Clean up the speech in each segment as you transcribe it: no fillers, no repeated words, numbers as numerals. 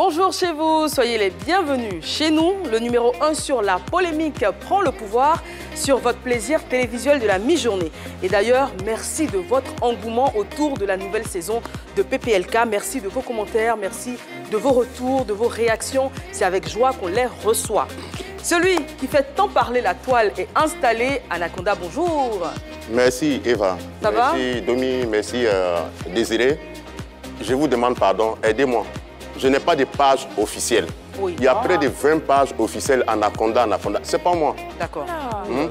Bonjour chez vous, soyez les bienvenus. Chez nous, le numéro 1 sur la polémique prend le pouvoir sur votre plaisir télévisuel de la mi-journée. Et d'ailleurs, merci de votre engouement autour de la nouvelle saison de PPLK. Merci de vos commentaires, merci de vos retours, de vos réactions. C'est avec joie qu'on les reçoit. Celui qui fait tant parler la toile est installé. Anaconda, bonjour. Merci Eva. Ça va? Merci Domi, merci Désiré. Je vous demande pardon, aidez-moi. Je n'ai pas de page officielle. Oui. Il y a près de 20 pages officielles Anaconda. C'est pas moi. D'accord.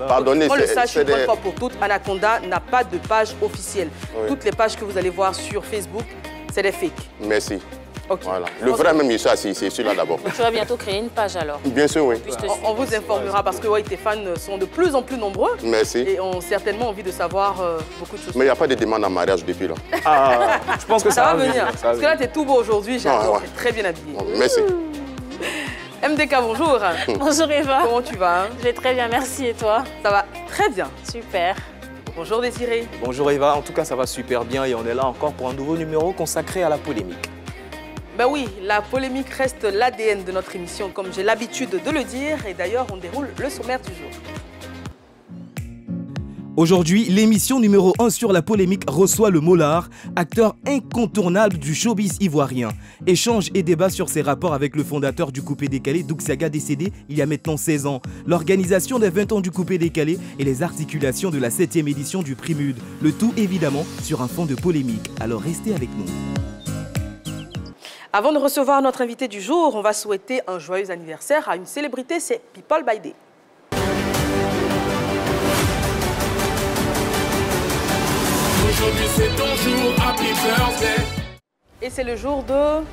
Pardonnez. On le sache une bonne fois pour toutes, Anaconda n'a pas de page officielle. Oui. Toutes les pages que vous allez voir sur Facebook, c'est des fakes. Merci. Okay. Voilà. Le vrai même, il est assis, c'est celui-là d'abord. Tu vas bientôt créer une page alors? Bien sûr, oui. On vous informera parce que tes fans sont de plus en plus nombreux. Merci. Et ont certainement envie de savoir beaucoup de choses. Mais il n'y a pas de demande en mariage depuis là. Ah, je pense que ça va venir. Parce que là, tu es tout beau aujourd'hui, j'adore. Tu es très bien habillé. Merci. MDK, bonjour. Bonjour Eva. Comment tu vas? Je vais très bien, merci. Et toi? Ça va très bien. Super. Bonjour Désiré. Bonjour Eva, en tout cas ça va super bien et on est là encore pour un nouveau numéro consacré à la polémique. Ben oui, la polémique reste l'ADN de notre émission, comme j'ai l'habitude de le dire. Et d'ailleurs, on déroule le sommaire du jour. Aujourd'hui, l'émission numéro 1 sur la polémique reçoit le Molard, acteur incontournable du showbiz ivoirien. Échange et débat sur ses rapports avec le fondateur du Coupé Décalé, Dougsaga, décédé il y a maintenant 16 ans. L'organisation des 20 ans du Coupé Décalé et les articulations de la 7e édition du Prix MUD. Le tout évidemment sur un fond de polémique. Alors restez avec nous. Avant de recevoir notre invité du jour, on va souhaiter un joyeux anniversaire à une célébrité, c'est People by Day. Aujourd'hui c'est ton jour, happy birthday. Et c'est le jour de...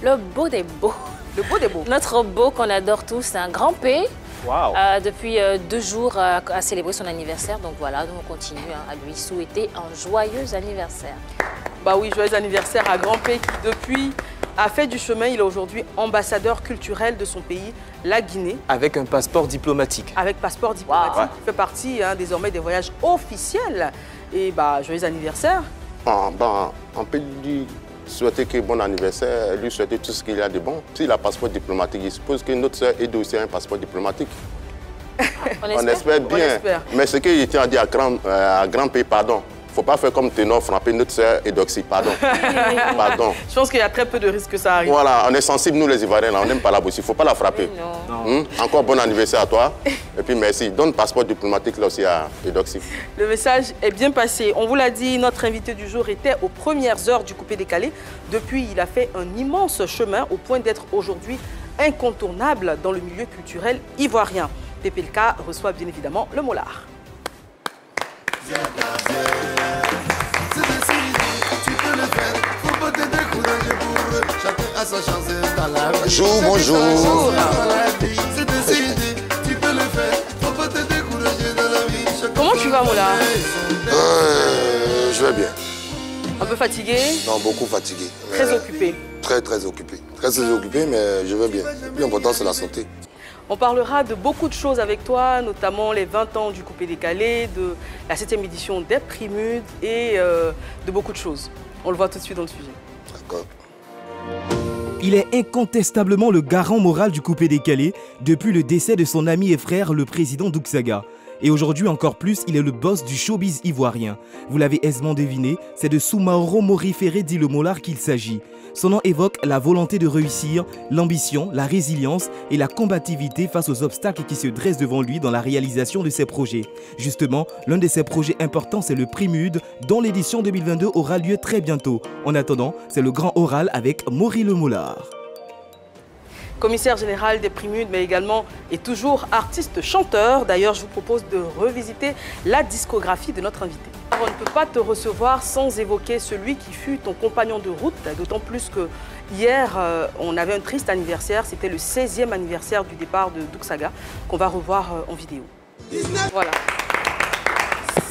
Le beau des beaux. Le beau des beaux. Notre beau qu'on adore tous, c'est un grand P. Wow. Depuis 2 jours à célébrer son anniversaire. Donc voilà, nous on continue à lui souhaiter un joyeux anniversaire. Bah oui, joyeux anniversaire à Grand P qui depuis a fait du chemin. Il est aujourd'hui ambassadeur culturel de son pays, la Guinée. Avec un passeport diplomatique. Avec passeport diplomatique. Wow. Il fait partie désormais des voyages officiels. Et bah, joyeux anniversaire. On peut lui souhaiter que bon anniversaire, lui souhaiter tout ce qu'il y a de bon. S'il a un passeport diplomatique, il suppose que notre soeur Edo aussi a un passeport diplomatique. On espère bien. On espère. Mais ce qu'il tient à dire à Grand P, pardon. Il ne faut pas faire comme Ténor, frapper notre soeur Edoxy, pardon. Pardon. Je pense qu'il y a très peu de risques que ça arrive. Voilà, on est sensible, nous les Ivoiriens, là, on n'aime pas la bourse, il ne faut pas la frapper. Encore bon anniversaire à toi. Et puis merci. Donne le passeport diplomatique là aussi à Edoxy. Le message est bien passé. On vous l'a dit, notre invité du jour était aux premières heures du Coupé Décalé. Depuis, il a fait un immense chemin au point d'être aujourd'hui incontournable dans le milieu culturel ivoirien. PPLK reçoit bien évidemment le Molard. Bonjour, bonjour. Comment tu vas, Molard? Je vais bien. Un peu fatigué? Non, beaucoup fatigué. Très occupé? Très occupé. Très occupé, mais je vais bien. Le plus important, c'est la santé. On parlera de beaucoup de choses avec toi, notamment les 20 ans du Coupé Décalé, de la 7e édition des Prix MUD et de beaucoup de choses. On le voit tout de suite dans le sujet. D'accord. Il est incontestablement le garant moral du Coupé Décalé depuis le décès de son ami et frère, le président Dougsaga. Et aujourd'hui encore plus, il est le boss du showbiz ivoirien. Vous l'avez aisément deviné, c'est de Soumaoro Morifere dit le Molard qu'il s'agit. Son nom évoque la volonté de réussir, l'ambition, la résilience et la combativité face aux obstacles qui se dressent devant lui dans la réalisation de ses projets. Justement, l'un de ses projets importants, c'est le Prix MUD, dont l'édition 2022 aura lieu très bientôt. En attendant, c'est le grand oral avec Maury le Molard. Commissaire général des Prix MUD, mais également et toujours artiste-chanteur. D'ailleurs, je vous propose de revisiter la discographie de notre invité. On ne peut pas te recevoir sans évoquer celui qui fut ton compagnon de route, d'autant plus que hier, on avait un triste anniversaire. C'était le 16e anniversaire du départ de Dougsaga, qu'on va revoir en vidéo. Voilà.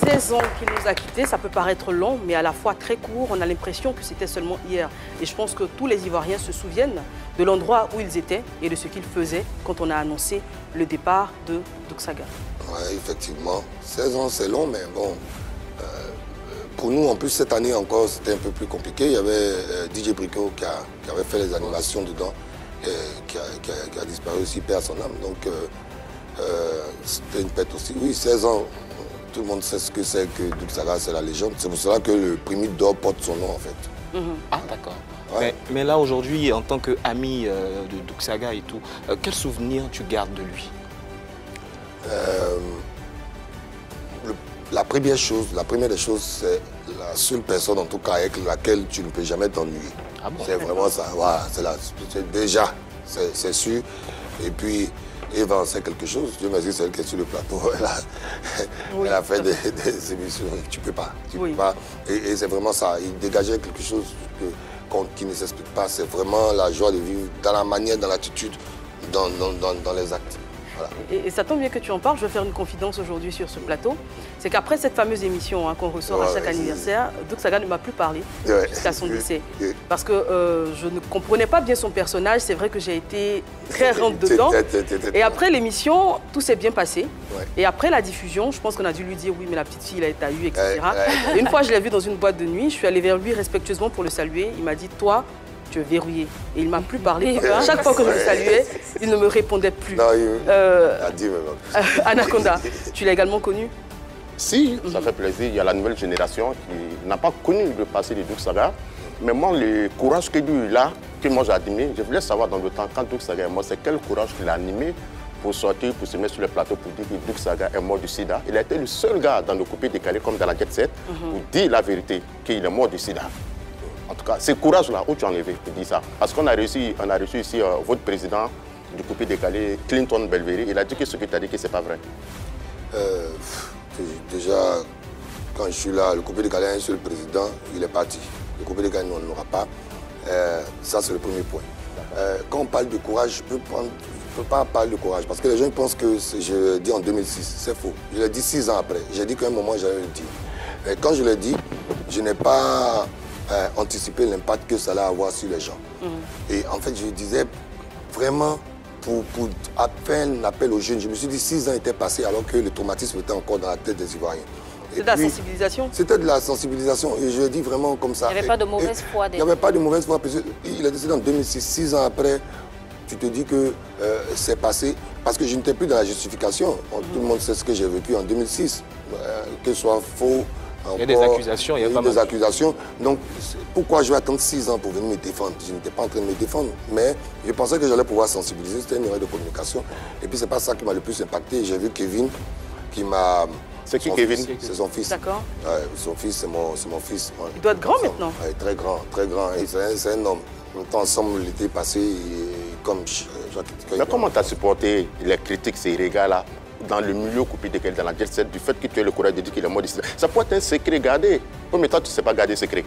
16 ans qu'il nous a quittés, ça peut paraître long, mais à la fois très court. On a l'impression que c'était seulement hier. Et je pense que tous les Ivoiriens se souviennent de l'endroit où ils étaient et de ce qu'ils faisaient quand on a annoncé le départ de Dougsaga. Oui, effectivement. 16 ans, c'est long, mais bon. Pour nous, en plus, cette année encore, c'était un peu plus compliqué. Il y avait DJ Brico qui avait fait les animations dedans. qui a disparu aussi, paix à son âme. Donc, c'était une pète aussi. Oui, 16 ans, tout le monde sait ce que c'est que Doug Saga, c'est la légende. C'est pour cela que le prix d'or porte son nom, en fait. Ah, d'accord. Ouais. Mais là, aujourd'hui, en tant qu'ami de Doug Saga et tout, quel souvenir tu gardes de lui? La première des choses, c'est la seule personne, en tout cas, avec laquelle tu ne peux jamais t'ennuyer. Ah bon? C'est vraiment ça. Voilà, c'est déjà, c'est sûr. Et puis, Eva en sait quelque chose. Dieu merci, c'est elle qui est sur le plateau. Elle a fait des émissions. Tu peux pas. Tu peux pas. Et c'est vraiment ça. Il dégageait quelque chose qui ne s'explique pas. C'est vraiment la joie de vivre dans la manière, dans l'attitude, dans les actes. Voilà. Et ça tombe bien que tu en parles. Je vais faire une confidence aujourd'hui sur ce plateau. C'est qu'après cette fameuse émission qu'on ressort à chaque anniversaire, Doug Saga ne m'a plus parlé jusqu'à son décès. Parce que je ne comprenais pas bien son personnage. C'est vrai que j'ai été très rentre dedans. Et après l'émission, tout s'est bien passé. Et après la diffusion, je pense qu'on a dû lui dire oui, mais la petite fille, elle a eu, etc. Et une fois, je l'ai vu dans une boîte de nuit. Je suis allée vers lui respectueusement pour le saluer. Il m'a dit, toi, tu es verrouillé. Et il ne m'a plus parlé. Chaque fois que je le saluais, il ne me répondait plus. Non, il a dit Anaconda, tu l'as également connu? Si, ça fait plaisir. Il y a la nouvelle génération qui n'a pas connu le passé de Doug Saga. Mais moi, le courage que lui a, que moi j'ai admiré, je voulais savoir dans le temps, quand Doug Saga est mort, c'est quel courage qu'il a animé pour sortir, pour se mettre sur le plateau pour dire que Doug Saga est mort du sida. Il a été le seul gars dans le coupé décalé, comme dans la Jet Set, pour dire la vérité, qu'il est mort du sida. En tout cas, ce courage-là, où tu as enlevé pour dire ça? Parce qu'on a reçu ici votre président du coupé décalé, Clinton Belvéry, il a dit que ce que tu as dit, que ce n'est pas vrai. Déjà, quand je suis là, le coupé décalé a un seul président, il est parti. Le coupé décalé, on ne l'aura pas. Ça, c'est le premier point. Quand on parle de courage, je ne peux pas parler de courage, parce que les gens pensent que je l'ai dit en 2006. C'est faux. Je l'ai dit 6 ans après. J'ai dit qu'à un moment, j'allais le dire. Et quand je l'ai dit, je n'ai pas anticiper l'impact que ça allait avoir sur les gens. Et en fait, je disais vraiment, pour faire un appel aux jeunes, je me suis dit 6 ans étaient passés alors que le traumatisme était encore dans la tête des Ivoiriens. C'était de la sensibilisation? C'était de la sensibilisation. Et je le dis vraiment comme ça. Il n'y avait pas de mauvaise foi. Il n'y avait pas de mauvaise foi. Il est décédé en 2006. 6 ans après, tu te dis que c'est passé. Parce que je n'étais plus dans la justification. Tout le monde sait ce que j'ai vécu en 2006. Que ce soit faux. Il y a des accusations, il y a pas mal. Des accusations. Donc, pourquoi je vais attendre 6 ans pour venir me défendre? Je n'étais pas en train de me défendre, mais je pensais que j'allais pouvoir sensibiliser. C'était une erreur de communication. Et puis, c'est pas ça qui m'a le plus impacté. J'ai vu Kevin qui m'a... C'est qui Kevin? C'est son fils. D'accord. Son fils, c'est mon fils. Il doit être grand maintenant? Très grand, très grand. C'est un homme. On était ensemble l'été passé, comme... Mais comment tu as supporté les critiques, ces regards-là dans le milieu coupé décalé, dans la Jet Set, du fait que tu aies le courage de dire qu'il est mort d'ici? Ça peut être un secret gardé. Mais toi, tu ne sais pas garder secret.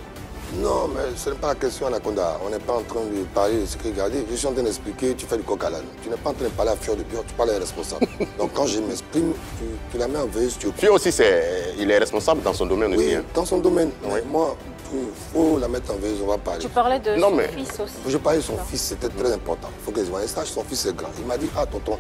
Non, mais ce n'est pas la question, Anaconda. On n'est pas en train de parler de secret gardé. Je suis en train d'expliquer, tu fais du coq à l'âne. Tu n'es pas en train de parler à Fior de Pure, tu parles à un responsable. Donc quand je m'exprime, tu la mets en veilleuse, tu Fior aussi, il est responsable dans son domaine aussi. Oui, dans son domaine. Oui. Moi, il faut la mettre en veilleuse, on va parler. Tu parlais de son fils aussi. Je parlais de son fils, c'était très important. Il faut que les Ivoiriens sachent, son fils est grand. Il m'a dit, ah tonton,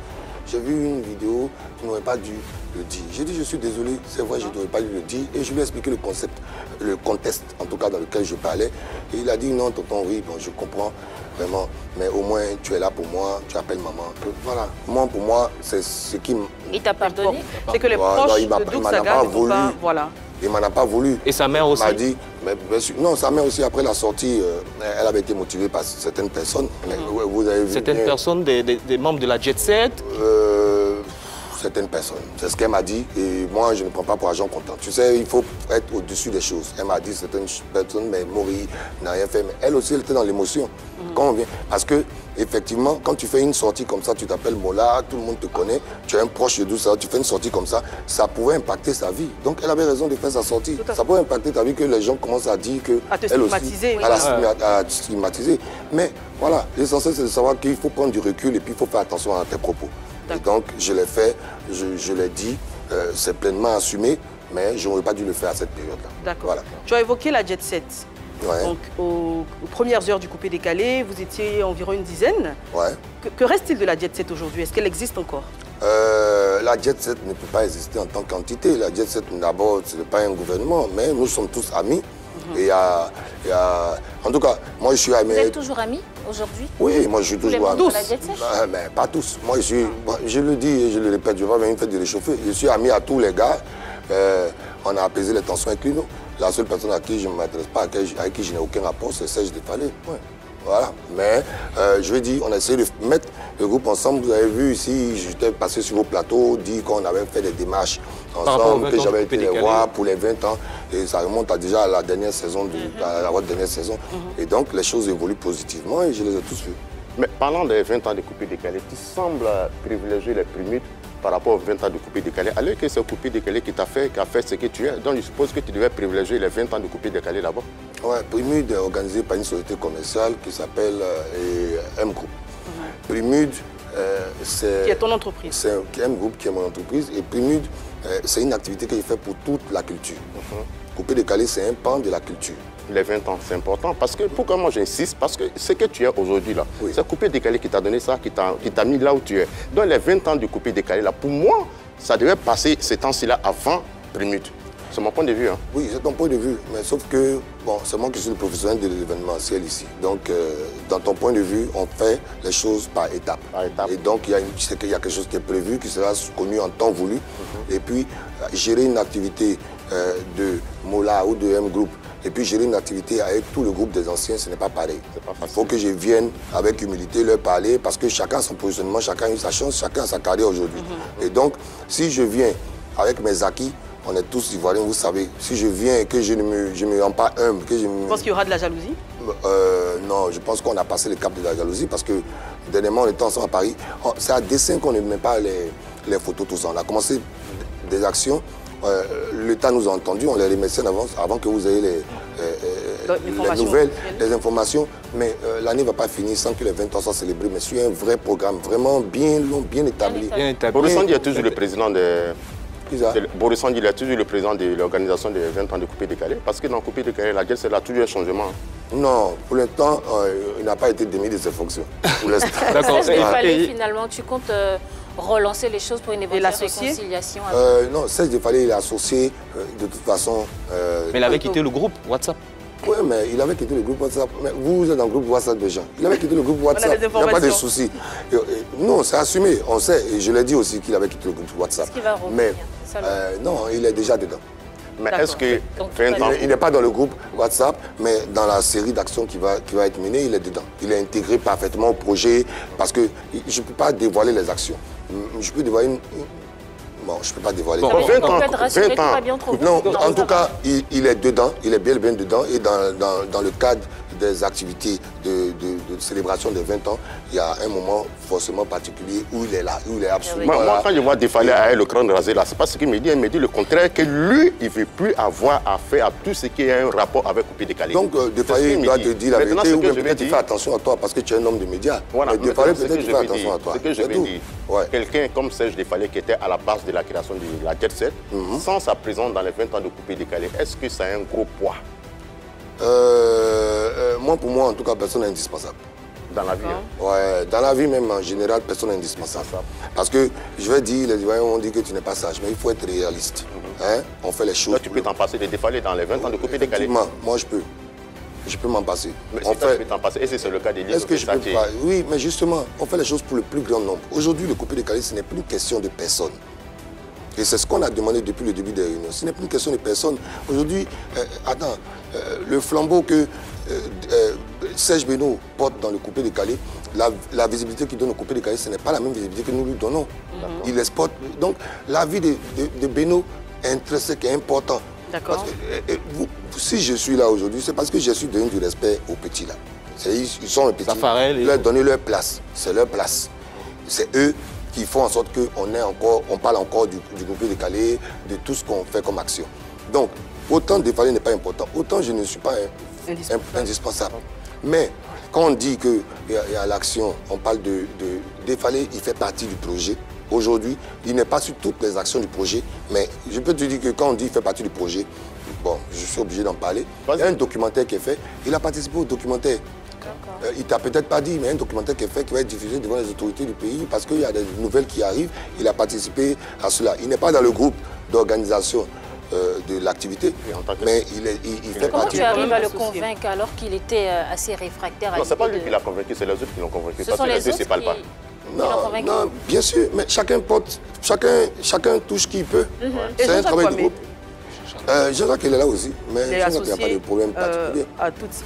j'ai vu une vidéo, tu n'aurais pas dû le dire. J'ai dit, je suis désolé, c'est vrai, je n'aurais pas dû le dire. Et je lui ai expliqué le concept, le contexte, en tout cas dans lequel je parlais. Et il a dit, non, tonton, oui, bon, je comprends vraiment. Mais au moins, tu es là pour moi, tu appelles maman. Voilà. Pour moi, c'est ce qui... Il t'a pardonné? C'est que les proches de Doug Saga ne vont pas... Voilà. Il m'en a pas voulu. Et sa mère aussi? Il m'a dit, mais non, sa mère aussi, après la sortie, elle avait été motivée par certaines personnes. Vous avez vu, certaines personnes, des membres de la Jet Set? Certaines personnes. C'est ce qu'elle m'a dit. Et moi, je ne prends pas pour argent comptant. Tu sais, il faut être au-dessus des choses. Elle m'a dit certaines personnes, mais Maury n'a rien fait. Mais elle aussi, elle était dans l'émotion. Quand on vient. Parce que, effectivement, quand tu fais une sortie comme ça, tu t'appelles Mola, tout le monde te connaît, tu es un proche de tout ça, tu fais une sortie comme ça, ça pouvait impacter sa vie. Donc, elle avait raison de faire sa sortie. Ça pouvait impacter ta vie, que les gens commencent à dire que... À te stigmatiser. Elle aussi, à te stigmatiser. Mais voilà, l'essentiel, c'est de savoir qu'il faut prendre du recul et puis il faut faire attention à tes propos. Et donc, je l'ai fait, je l'ai dit, c'est pleinement assumé, mais je n'aurais pas dû le faire à cette période-là. D'accord. Voilà. Tu as évoqué la Jet Set. Ouais. Donc, aux premières heures du coupé décalé, vous étiez environ une dizaine. Ouais. Que reste-t-il de la Jet Set aujourd'hui? Est-ce qu'elle existe encore? La Jet Set ne peut pas exister en tant qu'entité. La Jet Set, d'abord, ce n'est pas un gouvernement, mais nous sommes tous amis. Et en tout cas, moi, je suis ami. Vous êtes toujours amis? aujourd'hui? Oui, moi je suis toujours ami. Mais pas tous. Moi je le dis et je le répète, je ne vais pas venir faire de réchauffer. Je suis ami à tous les gars. On a apaisé les tensions avec nous. La seule personne à qui je ne m'adresse pas, avec qui je n'ai aucun rapport, c'est Serge Defalé. Ouais. Voilà. Mais je veux dire, on a essayé de mettre le groupe ensemble. Vous avez vu ici, j'étais passé sur vos plateaux, dit qu'on avait fait des démarches ensemble, que j'avais été les voir pour les 20 ans. Et ça remonte déjà à la dernière saison, à votre dernière saison. Et donc, les choses évoluent positivement et je les ai tous vus. Mais parlant des 20 ans de coupé décalé, tu sembles privilégier les primudes par rapport aux 20 ans de coupé décalé, alors que c'est coupé décalé qui a fait ce que tu es. Donc je suppose que tu devais privilégier les 20 ans de coupé décalé là-bas. Oui, Primude est organisé par une société commerciale qui s'appelle M Group. Primude, c'est... Qui est ton entreprise? C'est M Group qui est mon entreprise. Et Primude, c'est une activité que je fais pour toute la culture. Coupé décalé, c'est un pan de la culture. Les 20 ans, c'est important. Parce que, pourquoi moi j'insiste? Parce que ce que tu es aujourd'hui là, c'est coupé décalé qui t'a donné ça, qui t'a mis là où tu es. Donc les 20 ans de coupé décalé là, pour moi, ça devait passer ces temps-ci-là avant Primude. C'est mon point de vue. Hein. Oui, c'est ton point de vue. Mais sauf que, bon, c'est moi qui suis le professionnel de l'événementiel ici. Donc, dans ton point de vue, on fait les choses par étapes. Et donc, il y a quelque chose qui est prévu, qui sera connu en temps voulu. Et puis, gérer une activité de Mola ou de M Group, et puis gérer une activité avec tout le groupe des anciens, ce n'est pas pareil. Il faut que je vienne avec humilité leur parler, parce que chacun a son positionnement, chacun a eu sa chance, chacun a sa carrière aujourd'hui. Et donc, si je viens avec mes acquis, on est tous Ivoiriens, vous savez. Si je viens et que je ne me rends pas humble, que je me... Tu penses qu'il y aura de la jalousie? Non, je pense qu'on a passé le cap de la jalousie parce que dernièrement, on était ensemble à Paris. C'est à dessein qu'on ne met pas les photos, tout ça. On a commencé des actions. L'État nous a entendus, on les remercie en avance avant que vous ayez les nouvelles, les informations. Mais l'année ne va pas finir sans que les 20 ans soient célébrés. Mais sur un vrai programme, vraiment bien long, bien établi. Boris Sandi est toujours le président de... Boris Sandi est toujours le président de l'organisation des 20 ans de coupé décalé. Parce que dans coupé décalé, la GELS a toujours un changement. Non, pour l'instant, il n'a pas été démis de ses fonctions. D'accord. Finalement, tu comptes relancer les choses pour une éventuelle réconciliation avec... Non, Serge Defalé, il est associé de toute façon... Mais il avait quitté le groupe WhatsApp. Oui, mais il avait quitté le groupe WhatsApp. Mais vous êtes dans le groupe WhatsApp déjà. Il avait quitté le groupe WhatsApp. Il n'y a pas de souci. Non, c'est assumé. On sait. Et je l'ai dit aussi qu'il avait quitté le groupe WhatsApp. Est-ce qu'il va revenir? Mais non, il est déjà dedans. Mais est-ce que 20 ans... Il n'est pas dans le groupe WhatsApp, mais dans la série d'actions qui va être menée, il est dedans. Il est intégré parfaitement au projet parce que je ne peux pas dévoiler les actions. Je peux dévoiler une... Bon, je ne peux pas dévoiler. Bon, 20 ans. Non, en tout cas, il est dedans, il est bien dedans. Et dans le cadre des activités de célébration des 20 ans, il y a un moment forcément particulier où il est là, où il est absolument là. Moi, quand je vois Defalé avec le crâne rasé là, c'est pas ce qu'il me dit. Il me dit le contraire, que lui, il ne veut plus avoir affaire à tout ce qui a un rapport avec coupé décalé. Donc, Defalé doit te dire la vérité ou peut-être il fait attention à toi parce que tu es un homme de médias. Voilà, Defalé peut-être fait attention à toi. Ce que je veux dire, quelqu'un comme Serge Defalé qui était à la base de la création de la Jet Set, sans sa présence dans les 20 ans de coupé décalé, est-ce que ça a un gros poids? Moi, pour moi, en tout cas, personne n'est indispensable. Dans la vie Ouais, dans la vie même, en général, personne n'est indispensable. Parce que, je vais dire, les Ivoiriens ont dit que tu n'es pas sage, mais il faut être réaliste. On fait les choses. Là, tu peux t'en passer de Defalé dans les 20 ans de coupé décalé? Moi, je peux. Je peux m'en passer. Mais si tu peux t'en passer, et c'est le cas des livres. Est-ce que je peux pas? Oui, mais justement, on fait les choses pour le plus grand nombre. Aujourd'hui, le coupé décalé, ce n'est plus une question de personne. Et c'est ce qu'on a demandé depuis le début des réunions. Ce n'est plus une question de personne. Aujourd'hui, le flambeau que Serge Beno porte dans le coupé décalé, la visibilité qu'il donne au coupé décalé, ce n'est pas la même visibilité que nous lui donnons. Il exporte. Donc, la vie de Beno est intrinsèque et important. D'accord. Si je suis là aujourd'hui, c'est parce que je suis donné du respect aux petits là. Ils sont petits. Tafarel, leur donner leur place. C'est leur place. C'est eux qui font en sorte qu'on parle encore du groupe décalé, de tout ce qu'on fait comme action. Donc, autant Defalé n'est pas important, autant je ne suis pas indispensable. Mais quand on dit qu'il y a l'action, on parle de Defalé, il fait partie du projet. Aujourd'hui, il n'est pas sur toutes les actions du projet, mais je peux te dire que quand on dit qu'il fait partie du projet, bon, je suis obligé d'en parler. Il y a un documentaire qui est fait, il a participé au documentaire. Il t'a peut-être pas dit, mais un documentaire qui est fait, qui va être diffusé devant les autorités du pays, parce qu'il y a des nouvelles qui arrivent, il a participé à cela. Il n'est pas dans le groupe d'organisation de l'activité. Mais il fait Comment partie... tu arrives à le convaincre alors qu'il était assez réfractaire à Non, c'est pas lui qui l'a convaincu, c'est les autres qui l'ont convaincu. Ce sont les autres qui l'ont convaincu. Non, bien sûr, mais chacun porte, chacun touche qui peut. C'est un travail de groupe. Jean-Jacques, il est là aussi, mais Jean-Jacques, il n'y a pas de problème particulier.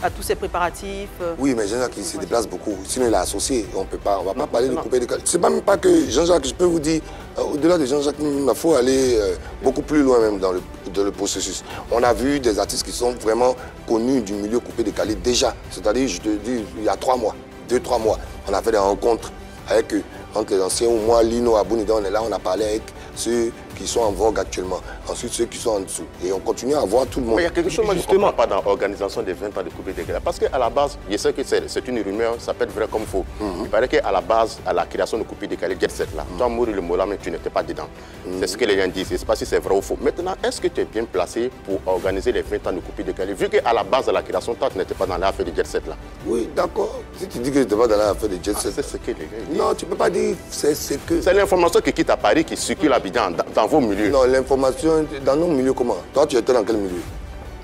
À tous ces préparatifs. Oui, mais Jean-Jacques, il se déplace beaucoup. Sinon, il est associé. On ne va pas parler de couper des calés. Ce n'est même pas que Jean-Jacques, je peux vous dire, au-delà de Jean-Jacques, il faut aller beaucoup plus loin même dans le processus. On a vu des artistes qui sont vraiment connus du milieu coupé décalé déjà. C'est-à-dire, je te dis, il y a 3 mois, 2-3 mois, on a fait des rencontres avec eux. Entre les anciens, ou moi, Lino, Abounida, on est là, on a parlé avec ceux qui sont en vogue actuellement. Ensuite, ceux qui sont en dessous. Et on continue à voir tout le monde. Mais il y a quelque chose que je ne comprends pas dans l'organisation des 20 ans de coupé décalé. Parce qu'à la base, je sais que c'est une rumeur, ça peut être vrai comme faux. Il paraît qu'à la base, à la création de coupé décalé, Jet Set là, toi, Mouri le Mola, mais tu n'étais pas dedans. C'est ce que les gens disent. Je ne sais pas si c'est vrai ou faux. Maintenant, est-ce que tu es bien placé pour organiser les 20 ans de coupé décalé, vu qu'à la base, à la création, toi, tu n'étais pas dans l'affaire de Jet Set là? Oui, d'accord. Si tu dis que je n'étais pas dans l'affaire de Jet Set. C'est ce que les gars disent. Non, tu ne peux pas dire. C'est l'information qui quitte à Paris, qui circule à Abidjan, dans vos milieux. Non, l'information, dans nos milieux, comment? Toi, tu étais dans quel milieu?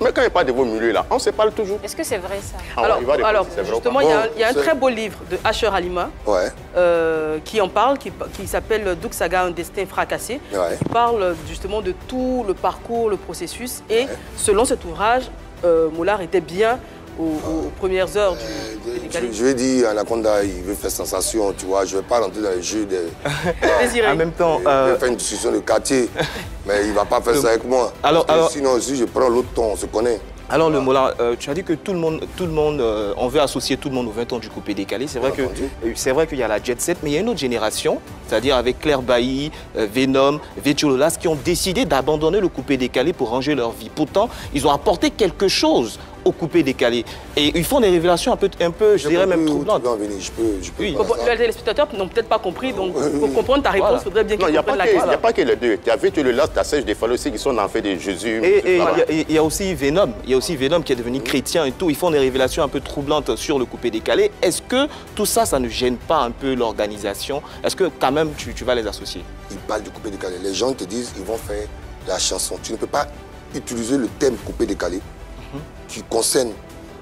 Mais quand il n'y a pas de vos milieux là, on se parle toujours. Est-ce que c'est vrai ça? Alors justement, il y a un très beau livre de Asher Halima qui en parle, qui s'appelle Douk Saga, un destin fracassé, qui parle justement de tout le parcours, le processus. Et selon cet ouvrage, Moulard était bien aux premières heures du décalé. Je vais dire, Anaconda, il veut faire sensation, tu vois. Je ne vais pas rentrer dans les jeux des... En même temps... Il veut faire une discussion de quartier, mais il ne va pas faire ça avec moi. Alors, sinon, si je prends l'autre ton, on se connaît. Alors, le Moulard, tu as dit que tout le monde, on veut associer tout le monde aux 20 ans du coupé décalé. C'est vrai qu'il y a la Jet Set, mais il y a une autre génération, c'est-à-dire avec Claire Bailly, Venom, Vétiolas, qui ont décidé d'abandonner le coupé décalé pour ranger leur vie. Pourtant, ils ont apporté quelque chose au coupé décalé. Et ils font des révélations un peu je dirais même troublantes. Les téléspectateurs n'ont peut-être pas compris, donc pour comprendre ta réponse, il faudrait bien qu'ils comprennent la question. Il n'y a pas que les deux. Tu as Vétiolas, tu as Serge Defalo aussi qui sont dans le fait de Jésus. Et il y a aussi Venom. Il y a aussi Venom qui est devenu chrétien et tout. Ils font des révélations un peu troublantes sur le coupé décalé. Est-ce que tout ça, ça ne gêne pas un peu l'organisation? Est-ce que quand même tu vas les associer? Ils parlent du coupé décalé. Les gens te disent ils vont faire la chanson. Tu ne peux pas utiliser le thème coupé décalé qui concerne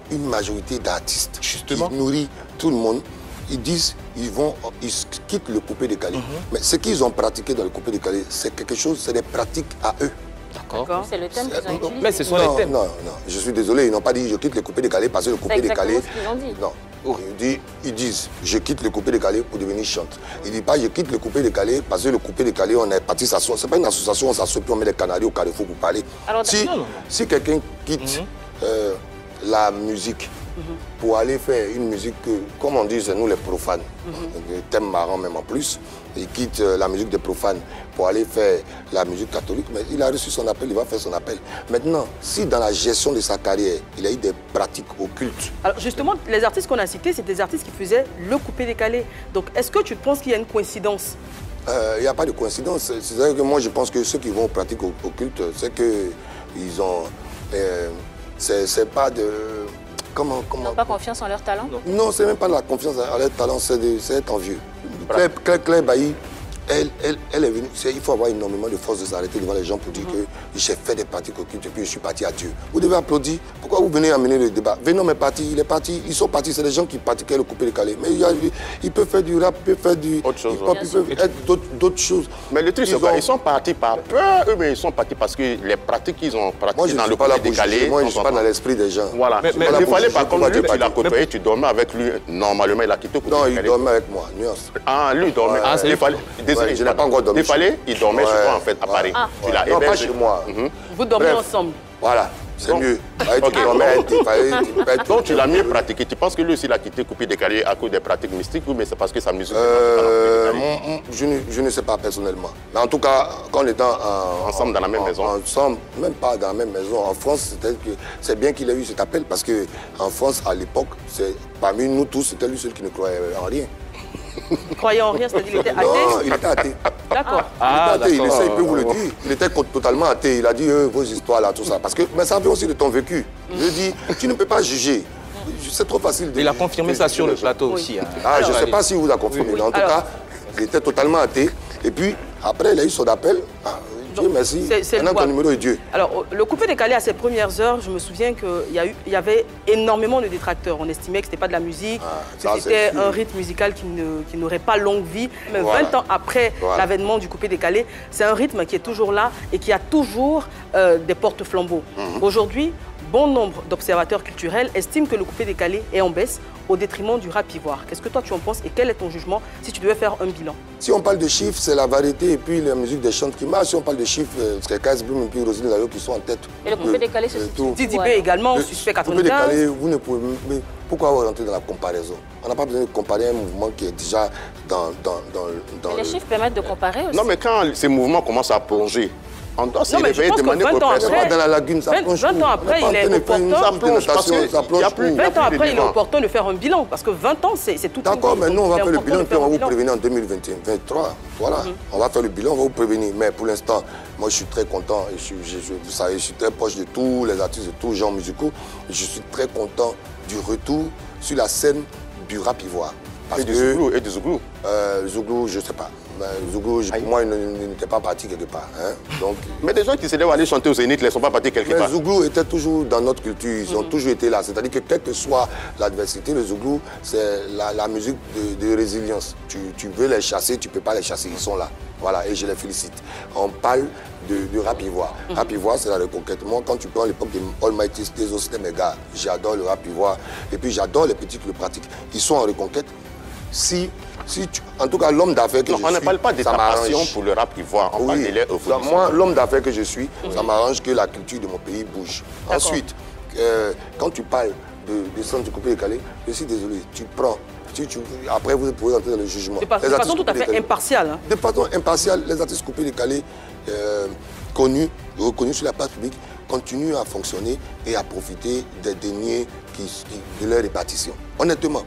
une majorité d'artistes qui nourrit tout le monde. Ils disent ils quittent le coupé décalé. Mais ce qu'ils ont pratiqué dans le coupé décalé, c'est quelque chose, c'est des pratiques à eux. D'accord. C'est le thème qu'ils ont utilisé. Mais ce sont les thèmes. Non, je suis désolé, ils n'ont pas dit je quitte le coupé décalé parce que le coupé décalé... C'est exactement ce qu'ils ont dit. Non. Ils disent je quitte le coupé décalé pour devenir chante. Ils ne disent pas je quitte le coupé décalé parce que le coupé décalé, on est parti s'asseoir. Ce n'est pas une association, on s'assoit puis on met des canaris au carrefour pour parler. Alors, si quelqu'un quitte la musique pour aller faire une musique que, comme on dit, c'est nous les profanes, des thèmes marrants même en plus, il quitte la musique des profanes pour aller faire la musique catholique, mais il a reçu son appel, il va faire son appel. Maintenant, si dans la gestion de sa carrière, il a eu des pratiques occultes... Alors justement, les artistes qu'on a cités, c'est des artistes qui faisaient le coupé décalé. Donc est-ce que tu penses qu'il y a une coïncidence? Il n'y a pas de coïncidence. C'est-à-dire que moi, je pense que ceux qui vont aux pratiques occultes, c'est qu'ils ont... c'est pas de... Comment Ils n'ont pas confiance en leur talent? Non, c'est même pas la confiance en leur talent, c'est être envieux. Claire Bailly, elle est venue. Il faut avoir énormément de force de s'arrêter devant les gens pour dire que j'ai fait des pratiques occultes et puis je suis parti à Dieu. Vous devez applaudir. Pourquoi vous venez amener le débat? Venom est parti, il est parti. Ils sont partis, c'est des gens qui pratiquaient le coupé décalé. Mais ils peuvent faire du rap, ils peuvent faire du hip-hop, ils peuvent être d'autres choses. Mais le truc, c'est quoi? Ils sont partis par peur, mais ils sont partis parce que les pratiques qu'ils ont pratiquées dans le coupé décalé... Moi, je ne suis pas dans l'esprit des gens. Voilà. Mais il fallait pas, comme lui, tu l'as côtoyé, tu dormais avec lui. Normalement, il a quitté le coupé décalé. Non, il dormait avec moi, nuance. Ah, lui, il dormait. Désolé, je n'ai pas encore dormi. Il dormait chez toi en fait à Paris. Tu l'as non, pas chez moi. Vous dormez ensemble. Voilà, c'est mieux. Donc tu l'as mieux pratiqué. Tu penses que lui aussi il a quitté coupé décalé à cause des pratiques mystiques ou mais c'est parce que sa musique je ne sais pas personnellement. Mais en tout cas, quand on est ensemble dans la même maison. Ensemble, même pas dans la même maison. En France, c'est bien qu'il ait eu cet appel parce qu'en France, à l'époque, parmi nous tous, c'était lui seul qui ne croyait en rien. Il croyait en rien, c'est-à-dire qu'il était athée? Non, il était athée. D'accord. Il peut vous le dire. Il était totalement athée. Il a dit vos histoires là, tout ça. Parce que, mais ça vient aussi de ton vécu. Je dis, tu ne peux pas juger. C'est trop facile de... Il a confirmé ça sur le plateau aussi. Ah, je ne sais pas si vous a confirmé, mais en tout cas, il était totalement athée. Et puis, après, il a eu son appel. Dieu merci. C'est Maintenant, ton numéro est Dieu. Alors, le coupé-décalé, à ses premières heures, je me souviens qu'il y avait énormément de détracteurs. On estimait que ce n'était pas de la musique, que c'était un rythme musical qui n'aurait pas longue vie. Mais 20 ans après l'avènement du coupé-décalé, c'est un rythme qui est toujours là et qui a toujours des porte-flambeaux. Aujourd'hui, bon nombre d'observateurs culturels estiment que le coupé-décalé est en baisse au détriment du rap ivoire. Qu'est-ce que toi tu en penses et quel est ton jugement si tu devais faire un bilan? Si on parle de chiffres, c'est la variété et puis la musique des chants qui marche. Si on parle de chiffres, c'est Kaz Bloom et puis Roselyne Layo qui sont en tête. Et le coupé-décalé, c'est tout. Didi B également, suspect 95. Le coupé-décalé, vous ne pouvez... Mais pourquoi vous rentrer dans la comparaison? On n'a pas besoin de comparer un mouvement qui est déjà dans les chiffres permettent de comparer aussi. Non, mais quand ces mouvements commencent à plonger, on doit se réveiller de manière dans la lagune, ça plonge. 20 ans après, il est opportun. Ça plonge parce qu'il y a plus. 20 ans après, il est opportun de faire un bilan parce que 20 ans, c'est tout. D'accord, mais nous, on va faire le bilan et puis on va vous prévenir en 2023. Voilà, on va faire le bilan, on va vous prévenir. Mais pour l'instant, moi, je suis très content. Vous savez, je suis très proche de tous les artistes, de tous les genres musicaux. Je suis très content du retour sur la scène du rap ivoire. Et du Zouglou, Zouglou, je ne sais pas. Zouglou, pour moi, il n'était pas parti quelque part. Hein. Donc, mais des gens qui se lèvent aller chanter au Zénith, ils ne sont pas partis quelque part. Zouglou était toujours dans notre culture, ils ont toujours été là. C'est-à-dire que quelle que soit l'adversité, le Zouglou, c'est la musique de résilience. Tu veux les chasser, tu ne peux pas les chasser, ils sont là. Voilà, et je les félicite. On parle de rap ivoire. Rap ivoire, c'est la reconquête. Moi, quand tu prends l'époque de Almighty, Stezo, c'était mes gars. J'adore le rap ivoire. Et puis, j'adore les petits qui le pratiquent. Ils sont en reconquête. En tout cas, l'homme d'affaires que je suis, on ne parle pas de ta passion pour le rap ivoire, on parle de l'air euphorie. Moi, l'homme d'affaires que je suis, ça m'arrange que la culture de mon pays bouge. Ensuite, quand tu parles de centre du coupé-décalé, je suis désolé, tu prends. Après, vous pouvez entrer dans le jugement. De façon tout à fait impartiale. Hein. De façon impartiale, les artistes coupés-décalés reconnus sur la place publique continuent à fonctionner et à profiter des deniers de leur répartition. Honnêtement.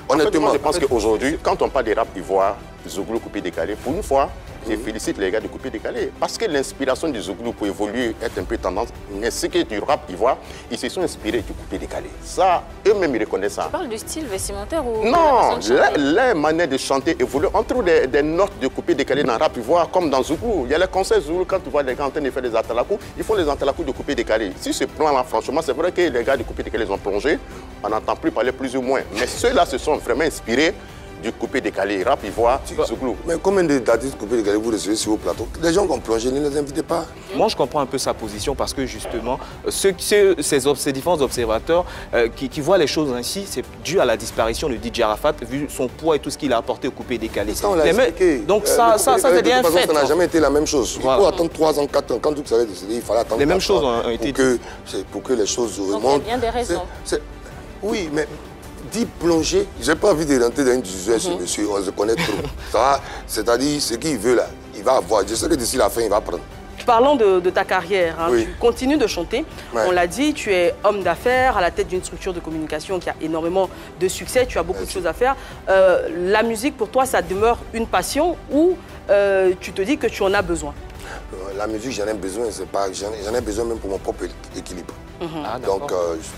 Honnêtement, je pense qu'aujourd'hui, quand on parle des rap ivoire, Zouglou coupé-décalé, pour une fois, je félicite les gars du coupé-décalé. Parce que l'inspiration du Zouglou pour évoluer est un peu tendance, mais ce qui est du rap ivoire, ils se sont inspirés du coupé-décalé. Ça, eux-mêmes, ils reconnaissent ça. Tu parles du style vestimentaire ou non, les manières de chanter évoluent. On trouve des notes de coupé-décalé dans le rap ivoire, comme dans Zouglou. Il y a les concerts Zouglou, quand tu vois les gars en train de faire des atalakou, ils font les atalakou de coupé-décalé. Si ce plan-là, franchement, c'est vrai que les gars du coupé-décalé, ils ont plongé. On n'entend plus parler plus ou moins. Mais ceux-là se sont vraiment inspirés du coupé-décalé, rap ivoire, Zouglou. Mais combien d'artistes coupé-décalé vous recevez sur vos plateaux? Les gens qui ont plongé, ne les invitez pas. Moi, je comprends un peu sa position parce que justement, ces différents observateurs qui voient les choses ainsi, c'est dû à la disparition de DJ Arafat, vu son poids et tout ce qu'il a apporté au coupé-décalé. Donc ça c'est bien fait. Ça n'a jamais été la même chose. Voilà. Il faut attendre 3 ans, 4 ans. Quand tout ça va décider, il fallait attendre. Les mêmes choses ont été dites. Pour que les choses remontent. Donc il y a bien des raisons. Oui, mais dit plonger, je n'ai pas envie de rentrer dans une discussion sur monsieur, on se connaît trop. C'est-à-dire, ce qu'il veut là, il va avoir. Je sais que d'ici la fin, il va prendre. Parlons de ta carrière. Hein. Oui. Tu continues de chanter. Ouais. On l'a dit, tu es homme d'affaires à la tête d'une structure de communication qui a énormément de succès. Tu as beaucoup de choses à faire. La musique, pour toi, ça demeure une passion ou tu te dis que tu en as besoin? La musique, j'en ai besoin. J'en ai besoin même pour mon propre équilibre. Donc,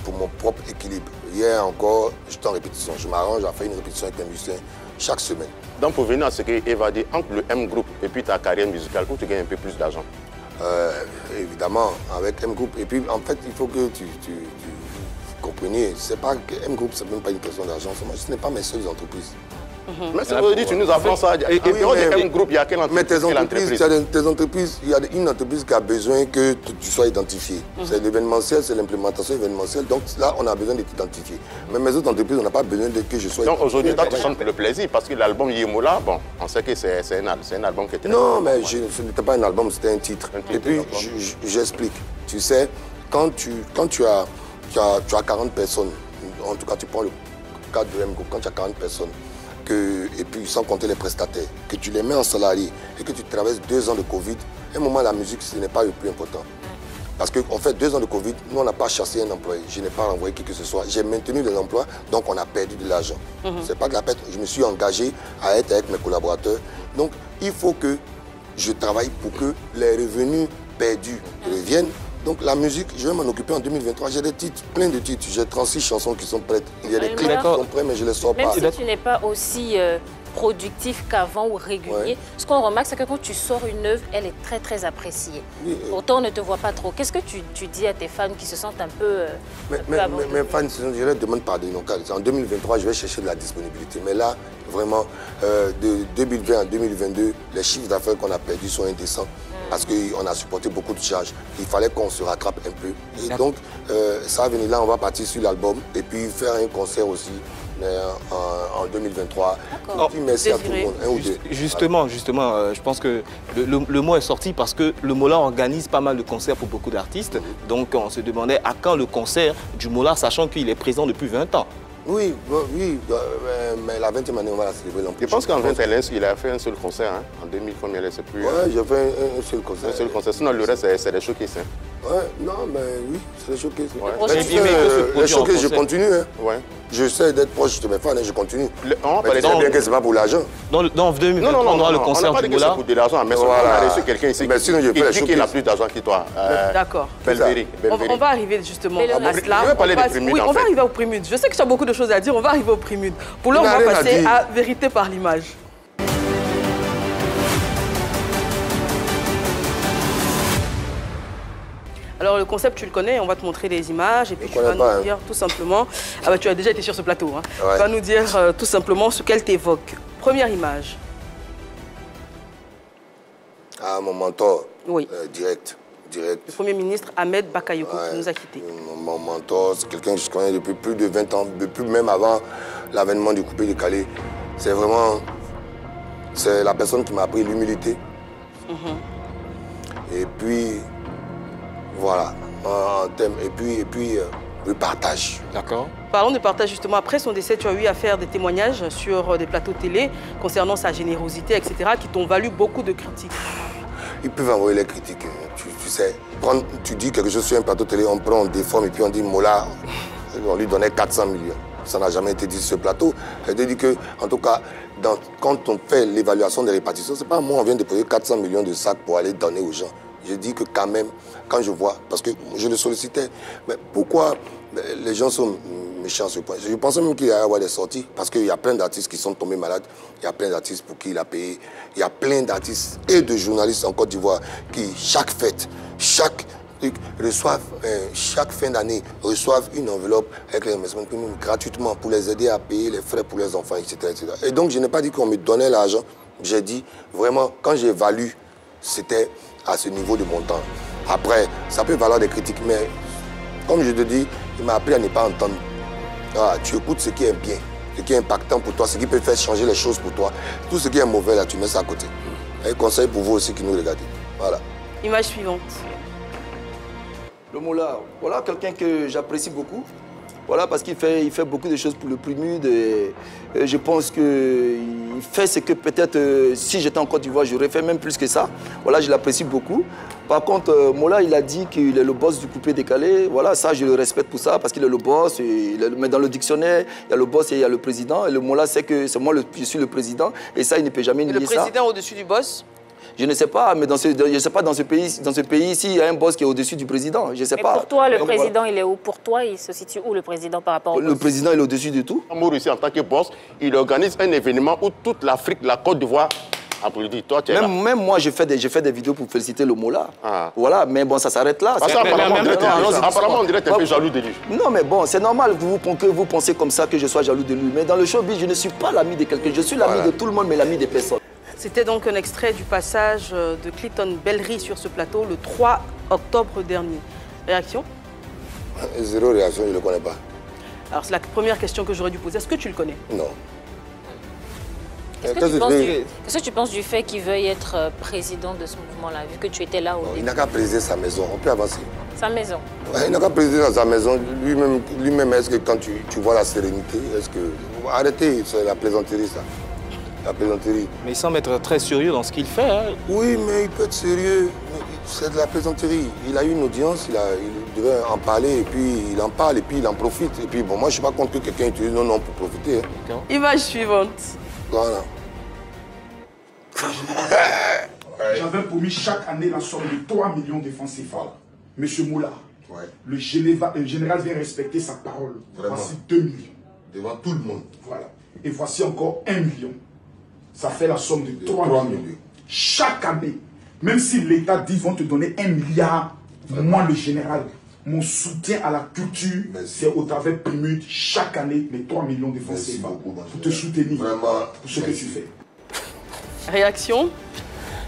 pour mon propre équilibre. Hier encore, j'étais en répétition. Je m'arrange à faire une répétition avec un musicien chaque semaine. Donc, pour venir à ce que Eva dit, entre le M-Group et puis ta carrière musicale, où tu gagnes un peu plus d'argent? Évidemment, avec M-Group. Et puis, en fait, il faut que tu compreniez. C'est pas que M-Group, c'est même pas une question d'argent. Ce n'est pas mes seules entreprises. Mais c'est vrai, tu nous apprends ça. Et puis, M-Group, il y a quelle entreprise? Mais tes entreprises, il y a une entreprise qui a besoin que tu sois identifié. C'est l'événementiel, c'est l'implémentation événementielle. Donc là, on a besoin de t'identifier. Mais mes autres entreprises, on n'a pas besoin de que je sois identifié. Donc aujourd'hui, toi, tu chantes pour le plaisir parce que l'album Yemola, bon, on sait que c'est un album qui était... Non, mais ce n'était pas un album, c'était un titre. Et puis, j'explique. Tu sais, quand tu as 40 personnes, en tout cas, tu prends le cadre de M-Group, quand tu as 40 personnes, et puis sans compter les prestataires, que tu les mets en salarié et que tu traverses 2 ans de Covid, à un moment la musique ce n'est pas le plus important. Parce qu'en fait 2 ans de Covid, nous on n'a pas chassé un employé, je n'ai pas renvoyé qui que ce soit, j'ai maintenu les emplois, donc on a perdu de l'argent. C'est pas de la perte, je me suis engagé à être avec mes collaborateurs. Donc il faut que je travaille pour que les revenus perdus reviennent. Donc la musique, je vais m'en occuper en 2023. J'ai des titres, plein de titres. J'ai 36 chansons qui sont prêtes. Il y a des clips qui sont prêts, mais je ne les sors pas. Même si tu n'es pas aussi productif qu'avant ou régulier. Ce qu'on remarque, c'est que quand tu sors une œuvre, elle est très, très appréciée. Pourtant, on ne te voit pas trop. Qu'est-ce que tu dis à tes fans qui se sentent un peu mes fans, je leur demande pardon. En 2023, je vais chercher de la disponibilité. Mais là, vraiment, de 2020 à 2022, les chiffres d'affaires qu'on a perdus sont indécents. Parce qu'on a supporté beaucoup de charges. Il fallait qu'on se rattrape un peu. Et donc, ça va venir là, on va partir sur l'album et puis faire un concert aussi en 2023. Puis merci à tout le monde. Justement, je pense que le mot est sorti parce que le Mola organise pas mal de concerts pour beaucoup d'artistes. Donc, on se demandait à quand le concert du Mola, sachant qu'il est présent depuis 20 ans. Oui, mais la 20e année, on va la célébrer l'an prochain. Je pense qu'en 20 il a fait un seul concert. Hein. En 2000, combien c'est plus. Ouais, j'ai fait un seul concert. Un seul concert. Sinon, le reste, c'est des showcases. Hein. Ouais, non, mais oui, c'est des showcases. Ouais. Les showcases, je continue. Hein. Ouais. Je sais d'être proche de mes fans, je continue. On mais tu sais bien que c'est pas pour l'argent. Dans 2023, on aura le concert du Mola. C'est pour de l'argent, mais on a reçu quelqu'un ici qui dit qu'il a plus d'argent que toi. D'accord. On va arriver justement à cela. Je vais parler des Primudes. Oui, on va arriver aux Primudes. Je sais que tu as beaucoup de choses à dire, on va arriver aux Primudes. Pour l'heure, on va passer à Vérité par l'image. Alors le concept, tu le connais, on va te montrer les images et puis tu vas nous dire tout simplement... Ah bah tu as déjà été sur ce plateau, hein. Ouais. Tu vas nous dire tout simplement ce qu'elle t'évoque. Première image. Ah, mon mentor. Oui. Direct. Le Premier ministre Ahmed Bakayoko qui nous a quittés. Mon mentor, c'est quelqu'un que je connais depuis plus de 20 ans, depuis même avant l'avènement du coupé décalé. C'est vraiment... C'est la personne qui m'a appris l'humilité. Et puis... Voilà, en thème. Et puis le partage. D'accord. Parlons de partage justement. Après son décès, tu as eu à faire des témoignages sur des plateaux télé concernant sa générosité, etc., qui t'ont valu beaucoup de critiques. Ils peuvent envoyer les critiques. Tu sais, tu dis quelque chose sur un plateau télé, on prend, on déforme et puis on dit Mola, on lui donnait 400 millions. Ça n'a jamais été dit sur ce plateau. Elle te dit que, en tout cas, quand on fait l'évaluation des répartitions, c'est pas moi, on vient de poser 400 millions de sacs pour aller donner aux gens. Je dis que quand même, quand je vois, parce que je le sollicitais, mais pourquoi les gens sont méchants à ce point? Je pensais même qu'il allait y avoir des sorties, parce qu'il y a plein d'artistes qui sont tombés malades, il y a plein d'artistes pour qui il a payé, il y a plein d'artistes et de journalistes en Côte d'Ivoire qui, chaque fête, chaque fin d'année, reçoivent une enveloppe avec les investissements gratuitement pour les aider à payer les frais pour les enfants, etc. etc. Et donc, je n'ai pas dit qu'on me donnait l'argent, j'ai dit, vraiment, quand j'évalue, c'était à ce niveau de montant. Après, ça peut valoir des critiques, mais comme je te dis, il m'a appris à ne pas entendre. Ah, tu écoutes ce qui est bien, ce qui est impactant pour toi, ce qui peut faire changer les choses pour toi. Tout ce qui est mauvais, là, tu mets ça à côté. Et conseil pour vous aussi qui nous regardez. Voilà. Image suivante. Le Mola, voilà quelqu'un que j'apprécie beaucoup. Voilà, parce qu'il fait beaucoup de choses pour le Primude et je pense qu'il fait ce que peut-être, si j'étais en Côte d'Ivoire, j'aurais fait même plus que ça. Voilà, je l'apprécie beaucoup. Par contre, Mola, il a dit qu'il est le boss du coupé décalé. Voilà, ça, je le respecte pour ça, parce qu'il est le boss. Mais dans le dictionnaire, il y a le boss et il y a le président. Et le Mola sait que c'est moi, je suis le président. Et ça, il ne peut jamais nier ça. Le président au-dessus du boss? Je ne sais pas, mais dans ce pays ici, il y a un boss qui est au-dessus du président. Je ne sais pas. Pour toi, le président, il est où? Pour toi, il se situe où, le président, par rapport au boss? Le président, il est au-dessus de tout. Amour ici, en tant que boss, il organise un événement où toute l'Afrique, la Côte d'Ivoire, applaudit. Toi, tu es là. Même moi, j'ai fait des vidéos pour féliciter le Mola. Voilà, mais bon, ça s'arrête là. Apparemment, on dirait que tu es un peu jaloux de lui. Non, mais bon, c'est normal que vous pensez comme ça, que je sois jaloux de lui. Mais dans le showbiz, je ne suis pas l'ami de quelqu'un. Je suis l'ami de tout le monde, mais l'ami des personnes. C'était donc un extrait du passage de Clinton Bellery sur ce plateau le 3 octobre dernier. Réaction? Zéro réaction, je ne le connais pas. Alors c'est la première question que j'aurais dû poser. Est-ce que tu le connais? Non. Qu'est-ce que tu penses du fait qu'il veuille être président de ce mouvement-là, vu que tu étais là au début? Il n'a qu'à présider sa maison, on peut avancer. Sa maison? Il n'a qu'à présider dans sa maison. Lui-même, est-ce que quand tu vois la sérénité, est-ce que... Arrêtez, c'est la plaisanterie, ça. La plaisanterie. Mais il semble être très sérieux dans ce qu'il fait. Hein. Oui, mais il peut être sérieux. C'est de la plaisanterie. Il a eu une audience, il devait en parler, et puis il en parle, et puis il en profite. Et puis, bon, moi, je ne suis pas contre que quelqu'un utilise non pour profiter. Hein. Image suivante. Voilà. J'avais promis chaque année la somme de 3 millions de francs CFA. Monsieur Moula, le général vient respecter sa parole. Vraiment. Voici 2 millions. Devant tout le monde. Voilà. Et voici encore 1 million. ça fait la somme de 3 millions. Chaque année, même si l'État dit vont te donner 1 milliard, moi le général, mon soutien à la culture, c'est au travers Primude, chaque année, les 3 millions de francs CFA pour te soutenir, pour ce que tu fais. Réaction?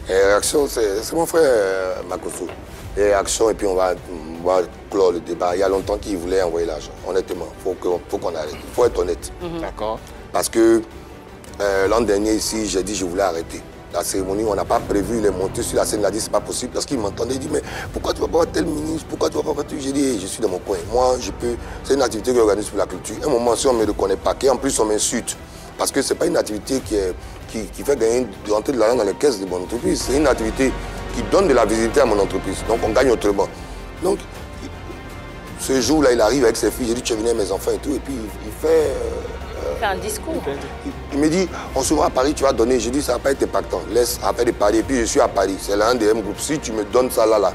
Réaction, c'est mon frère Makosso. Réaction, et puis on va clore le débat. Il y a longtemps qu'il voulait envoyer l'argent, honnêtement. Il faut qu'on arrête. Il faut être honnête. D'accord. Parce que l'an dernier, ici, j'ai dit que je voulais arrêter. La cérémonie, on n'a pas prévu, il est monté sur la scène, il a dit c'est pas possible parce qu'il m'entendait, il dit mais pourquoi tu vas pas voir tel ministre, pourquoi tu vas pas voir tel... J'ai dit je suis dans mon coin, moi je peux, c'est une activité que j'organise pour la culture. À un moment si on ne me reconnaît pas, en plus on m'insulte, parce que c'est pas une activité qui fait gagner, rentrer de l'argent dans les caisses de mon entreprise, c'est une activité qui donne de la visibilité à mon entreprise, donc on gagne autrement. Donc ce jour-là il arrive avec ses filles, j'ai dit tu es venu avec mes enfants et tout, et puis il fait... Il fait un discours. Il me dit, on se voit à Paris, tu vas donner. Je dis, ça va pas être impactant. Laisse après de Paris. Et puis je suis à Paris. C'est l'un des M groupes. Si tu me donnes ça là,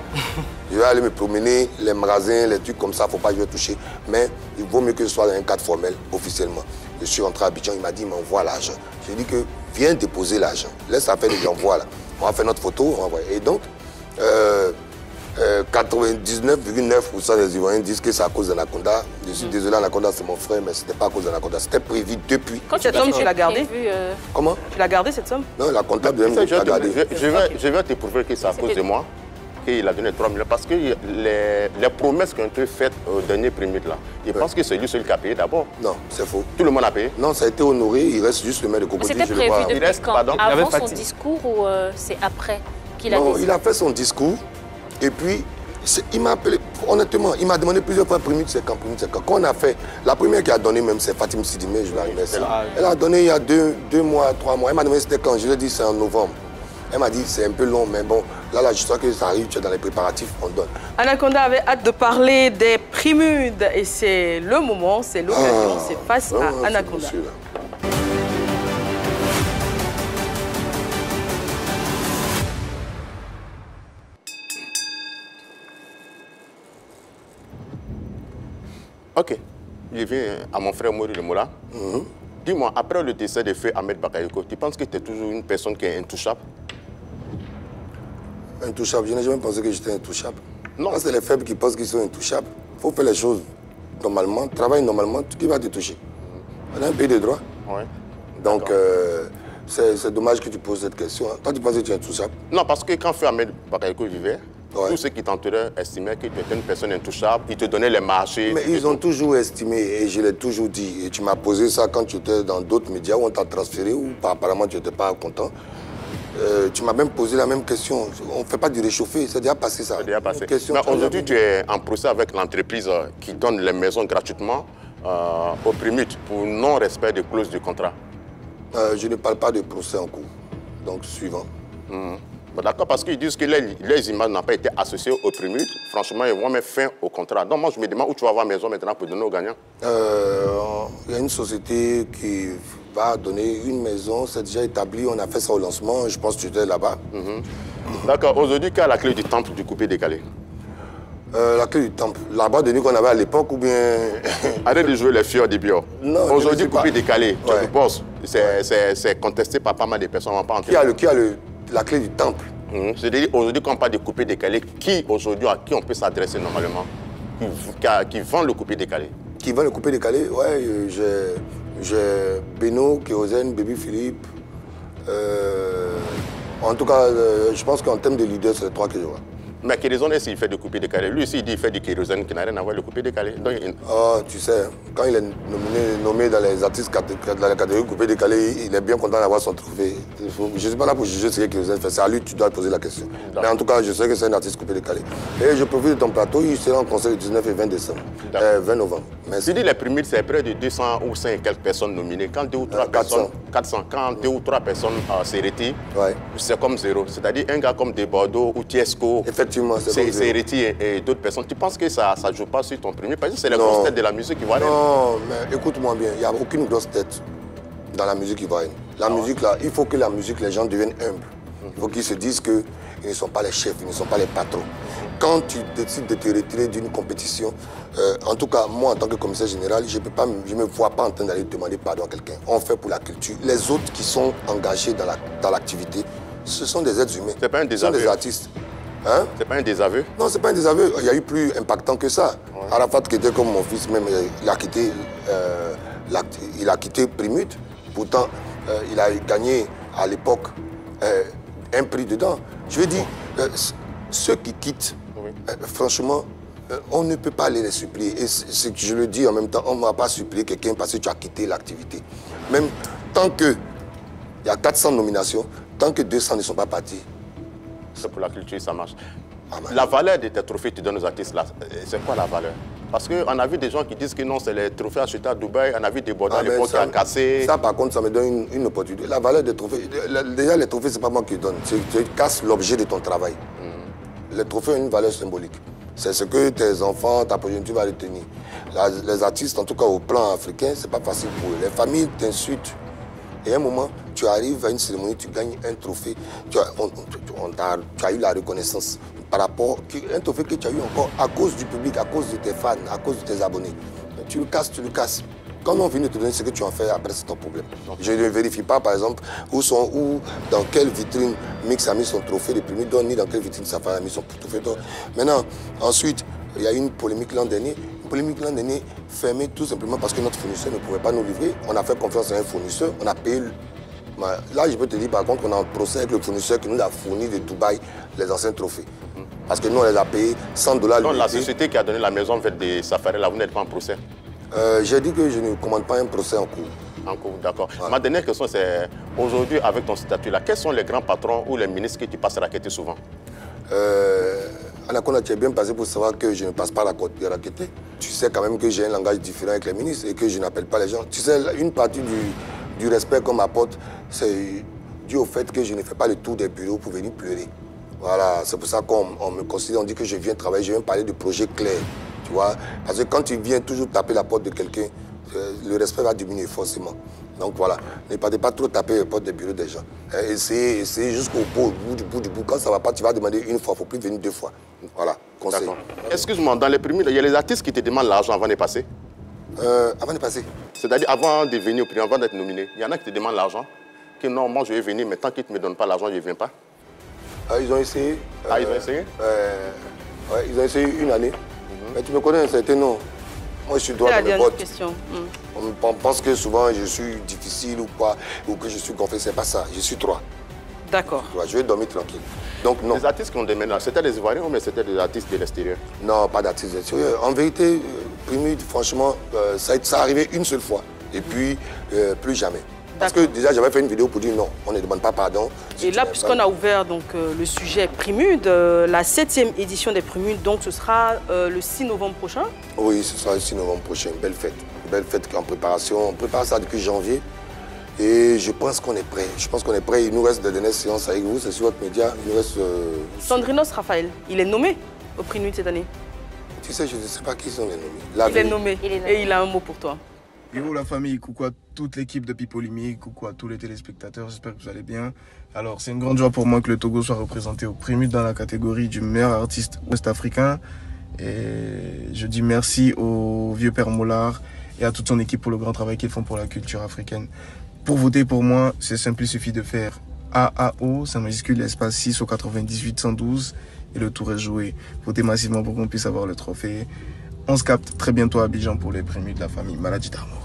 je vais aller me promener, les magasins, les trucs comme ça, faut pas que je vais toucher. Mais il vaut mieux que ce soit dans un cadre formel, officiellement. Je suis rentré à Abidjan, il m'a dit, il m'envoie l'argent. J'ai dit que viens déposer l'argent. Laisse affaire de l'envoi là. On va faire notre photo, on va envoyer. Et donc, 99,9% des Ivoiriens disent que c'est à cause d'Anaconda. Je suis désolé, Anaconda c'est mon frère, mais ce n'était pas à cause d'Anaconda. C'était prévu depuis. Quand cette somme, tu l'as gardée? Comment? Tu l'as gardée cette somme? Non, la comptable de M. l'a gardée. Je vais te prouver que c'est à cause de moi qu'il a donné 3 millions. Parce que les promesses qui ont été faites au dernier Primude là, je pense que c'est lui seul qui a payé d'abord. Non, c'est faux. Tout le monde a payé? Non, ça a été honoré, il reste juste le maire de Cocody. C'était prévu depuis quand? Pardon, avant son discours ou c'est après qu'il a décidé? Non, il a fait son discours et puis il m'a appelé, honnêtement, il m'a demandé plusieurs fois Primude, c'est quand, Primude, c'est quand. Quand on a fait, la première qui a donné même, c'est Fatim Sidimé, je la remercie. Elle a donné il y a 2 mois, 3 mois. Elle m'a demandé c'était quand, je lui ai dit c'est en novembre. Elle m'a dit c'est un peu long, mais bon, là, je sens que ça arrive, tu es dans les préparatifs, on donne. Anaconda avait hâte de parler des Primudes et c'est le moment, c'est l'occasion, c'est face à Anaconda. Ok, je viens à mon frère Mori Lemola. Dis-moi, après le décès de feu Ahmed Bakayoko, tu penses que tu es toujours une personne qui est intouchable? Intouchable, je n'ai jamais pensé que j'étais intouchable. Non. C'est les faibles qui pensent qu'ils sont intouchables. Il faut faire les choses normalement, travailler normalement, qui va te toucher? On est un pays de droit. Ouais. Donc, c'est dommage que tu poses cette question. Toi, tu penses que tu es intouchable? Non, parce que quand feu Ahmed Bakayoko vivait, tous ceux qui t'entouraient estimaient que tu étais une personne intouchable, ils te donnaient les marchés. Mais ils ont toujours estimé, et je l'ai toujours dit, et tu m'as posé ça quand tu étais dans d'autres médias où on t'a transféré, ou apparemment tu n'étais pas content. Tu m'as même posé la même question. On ne fait pas du réchauffé, c'est déjà passé ça. C'est déjà passé. Mais aujourd'hui, tu es en procès avec l'entreprise qui donne les maisons gratuitement aux Primude pour non-respect des clauses du contrat. Je ne parle pas de procès en cours. Donc, suivant. Bon, d'accord, parce qu'ils disent que les images n'ont pas été associées aux Primude. Franchement, ils vont mettre fin au contrat. Donc moi, je me demande où tu vas avoir maison maintenant pour donner aux gagnants. Il y a une société qui va donner une maison, c'est déjà établi, on a fait ça au lancement, je pense que tu étais là-bas. D'accord, aujourd'hui, qui a la clé du temple du coupé décalé? La clé du temple, là-bas de nous qu'on avait à l'époque ou bien... Arrête de jouer les fiors des bio. Aujourd'hui, coupé décalé, tu penses, c'est contesté par pas mal de personnes. Qui a la clé du temple? C'est-à-dire, aujourd'hui, quand on parle de coupé décalé, qui aujourd'hui, à qui on peut s'adresser normalement, qui vend le coupé décalé? Qui vend le coupé décalé? Ouais, j'ai Beno, Kérosène, Baby Philippe. En tout cas, je pense qu'en termes de leader, c'est les 3 que je vois. Mais Kérosène, est-ce qu'il fait du coupé décalé? Lui aussi, il dit qu'il fait du kérosène qui n'a rien à voir avec le coupé décalé. Donc, tu sais, quand il est nommé dans les artistes dans la catégorie coupé décalé, il est bien content d'avoir son trophée. Je ne suis pas là pour juger ce que Kérosène fait. C'est à lui que tu dois poser la question. Mais en tout cas, je sais que c'est un artiste coupé décalé. Et je profite de ton plateau, il sera en concert le 19 et 20 décembre. 20 novembre. Merci. Tu dis les Primude, c'est près de 200 ou 5 quelques personnes nominées. Quand 2 ou 3 personnes, 400, quand 2 ou 3 personnes se retirent, c'est comme zéro. C'est-à-dire un gars comme De Bordeaux ou Tiesco. Effectivement, c'est héritier et d'autres personnes. Tu penses que ça ne joue pas sur ton Primude? Parce que c'est les grosses têtes de la musique ivoirienne. Non, mais écoute-moi bien, il n'y a aucune grosse tête dans la musique ivoirienne. La musique, là, il faut que la musique, les gens deviennent humbles. Il faut qu'ils se disent qu'ils ne sont pas les chefs, ils ne sont pas les patrons. Quand tu décides de te retirer d'une compétition, en tout cas, moi, en tant que commissaire général, je ne me vois pas en train d'aller demander pardon à quelqu'un. On fait pour la culture. Les autres qui sont engagés dans l'activité, ce sont des êtres humains. C'est pas un désaveu. Ce sont des artistes. Hein? C'est pas un désaveu? Non, c'est pas un désaveu. Il y a eu plus impactant que ça. Ouais. Arafat, qui était comme mon fils, même, il a quitté Primut. Pourtant, il a gagné à l'époque un prix dedans. Je veux dire, ceux qui quittent, franchement, on ne peut pas aller les supplier. Et je le dis en même temps, on ne va pas supplier quelqu'un parce que tu as quitté l'activité. Même tant qu'il y a 400 nominations, tant que 200 ne sont pas partis. C'est pour la culture, ça marche. La valeur de tes trophées que tu donnes aux artistes, là, c'est quoi la valeur? Parce qu'on a vu des gens qui disent que non, c'est les trophées achetés à Dubaï, on a vu des Bordeaux à l'époque qui a cassé. Ça, par contre, ça me donne une opportunité. La valeur des trophées, déjà, les trophées, ce n'est pas moi qui les donne. Tu casses l'objet de ton travail. Les trophées ont une valeur symbolique. C'est ce que tes enfants, ta progéniture va retenir. Les artistes, en tout cas au plan africain, ce n'est pas facile pour eux. Les familles t'insultent. Et à un moment, tu arrives à une cérémonie, tu gagnes un trophée. Tu as eu la reconnaissance par rapport à un trophée que tu as eu encore à cause du public, à cause de tes fans, à cause de tes abonnés. Tu le casses, tu le casses. Quand on vient de te donner ce que tu en fais, après c'est ton problème. Je ne vérifie pas, par exemple, dans quelle vitrine Mix a mis son trophée de Primut d'or, ni dans quelle vitrine Safari a mis son trophée d'or. Maintenant, ensuite, il y a eu une polémique l'an dernier. Une polémique l'an dernier fermée tout simplement parce que notre fournisseur ne pouvait pas nous livrer. On a fait confiance à un fournisseur, on a payé. Là, je peux te dire, par contre, on a un procès avec le fournisseur qui nous a fourni de Dubaï les anciens trophées. Parce que nous, on les a payés $100. Donc, la société qui a donné la maison de Safari, là, vous n'êtes pas en procès? J'ai dit que je ne commande pas un procès en cours. En cours, d'accord. Voilà. Ma dernière question, c'est aujourd'hui, avec ton statut-là, quels sont les grands patrons ou les ministres que tu passes à raqueter souvent? Anaconda, tu es bien passé pour savoir que je ne passe pas à raqueter. Tu sais quand même que j'ai un langage différent avec les ministres et que je n'appelle pas les gens. Tu sais, une partie du respect qu'on m'apporte, c'est dû au fait que je ne fais pas le tour des bureaux pour venir pleurer. Voilà, c'est pour ça qu'on me considère, on dit que je viens travailler, je viens parler de projets clairs. Tu vois? Parce que quand tu viens toujours taper la porte de quelqu'un, le respect va diminuer forcément. Donc voilà, ne partez pas trop taper les portes des bureaux des gens. Essayez jusqu'au bout du bout. Quand ça ne va pas, tu vas demander une fois, il ne faut plus venir 2 fois. Voilà, conseil. Excuse-moi, dans les Primut, il y a les artistes qui te demandent l'argent avant de passer? Avant de passer? C'est-à-dire avant de venir au Primut, avant d'être nominé, il y en a qui te demandent l'argent, que non, moi je vais venir, mais tant qu'ils ne me donnent pas l'argent, je ne viens pas. Ils ont essayé. Ils ont essayé? Ouais, ils ont essayé une année. Mais tu me connais, c'était non. Moi, je suis droit dans mes bottes. On pense que souvent, je suis difficile ou quoi, ou que je suis gonflé. C'est pas ça. Je suis droit. D'accord. Je vais dormir tranquille. Donc, non. Les artistes qu'on demande, c'était des Ivoiriens ou c'était des artistes de l'extérieur? Non, pas d'artistes de l'extérieur. En vérité, Primut, franchement, ça est arrivé une seule fois. Et puis, plus jamais. Parce que déjà, j'avais fait une vidéo pour dire non, on ne demande pas pardon. Et là, puisqu'on a ouvert donc, le sujet Primut, la 7e édition des Primut, donc ce sera le 6 novembre prochain? Oui, ce sera le 6 novembre prochain. Belle fête. Belle fête en préparation. On prépare ça depuis janvier. Et je pense qu'on est prêt. Je pense qu'on est prêt. Il nous reste des dernières séances avec vous. C'est sur votre média. Il nous reste... Sandrinos Raphaël, il est nommé au Primut cette année? Tu sais, je ne sais pas qui sont les nommés. Il est nommé. Et il a un mot pour toi. Yo la famille, coucou à toute l'équipe de Pipolimi, coucou à tous les téléspectateurs, j'espère que vous allez bien. Alors c'est une grande joie pour moi que le Togo soit représenté au Primut dans la catégorie du meilleur artiste ouest-africain. Et je dis merci au vieux père Mollard et à toute son équipe pour le grand travail qu'ils font pour la culture africaine. Pour voter pour moi, c'est simple, il suffit de faire AAO, c'est majuscule, espace 6 au 98 112 et le tour est joué. Votez massivement pour qu'on puisse avoir le trophée. On se capte très bientôt à Abidjan pour les Primut de la famille Maladie d'amour.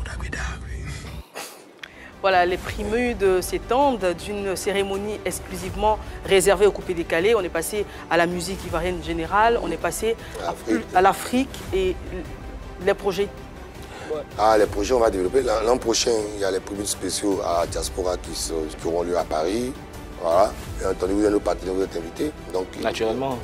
Voilà, les Primut s'étendent d'une cérémonie exclusivement réservée aux coupés décalés. On est passé à la musique ivoirienne générale, on est passé à l'Afrique et les projets. Les projets, on va développer. L'an prochain, il y a les Primut spéciaux à Diaspora qui auront lieu à Paris. Voilà. Bien entendu, vous êtes nos partenaires, vous êtes invités. Donc, naturellement.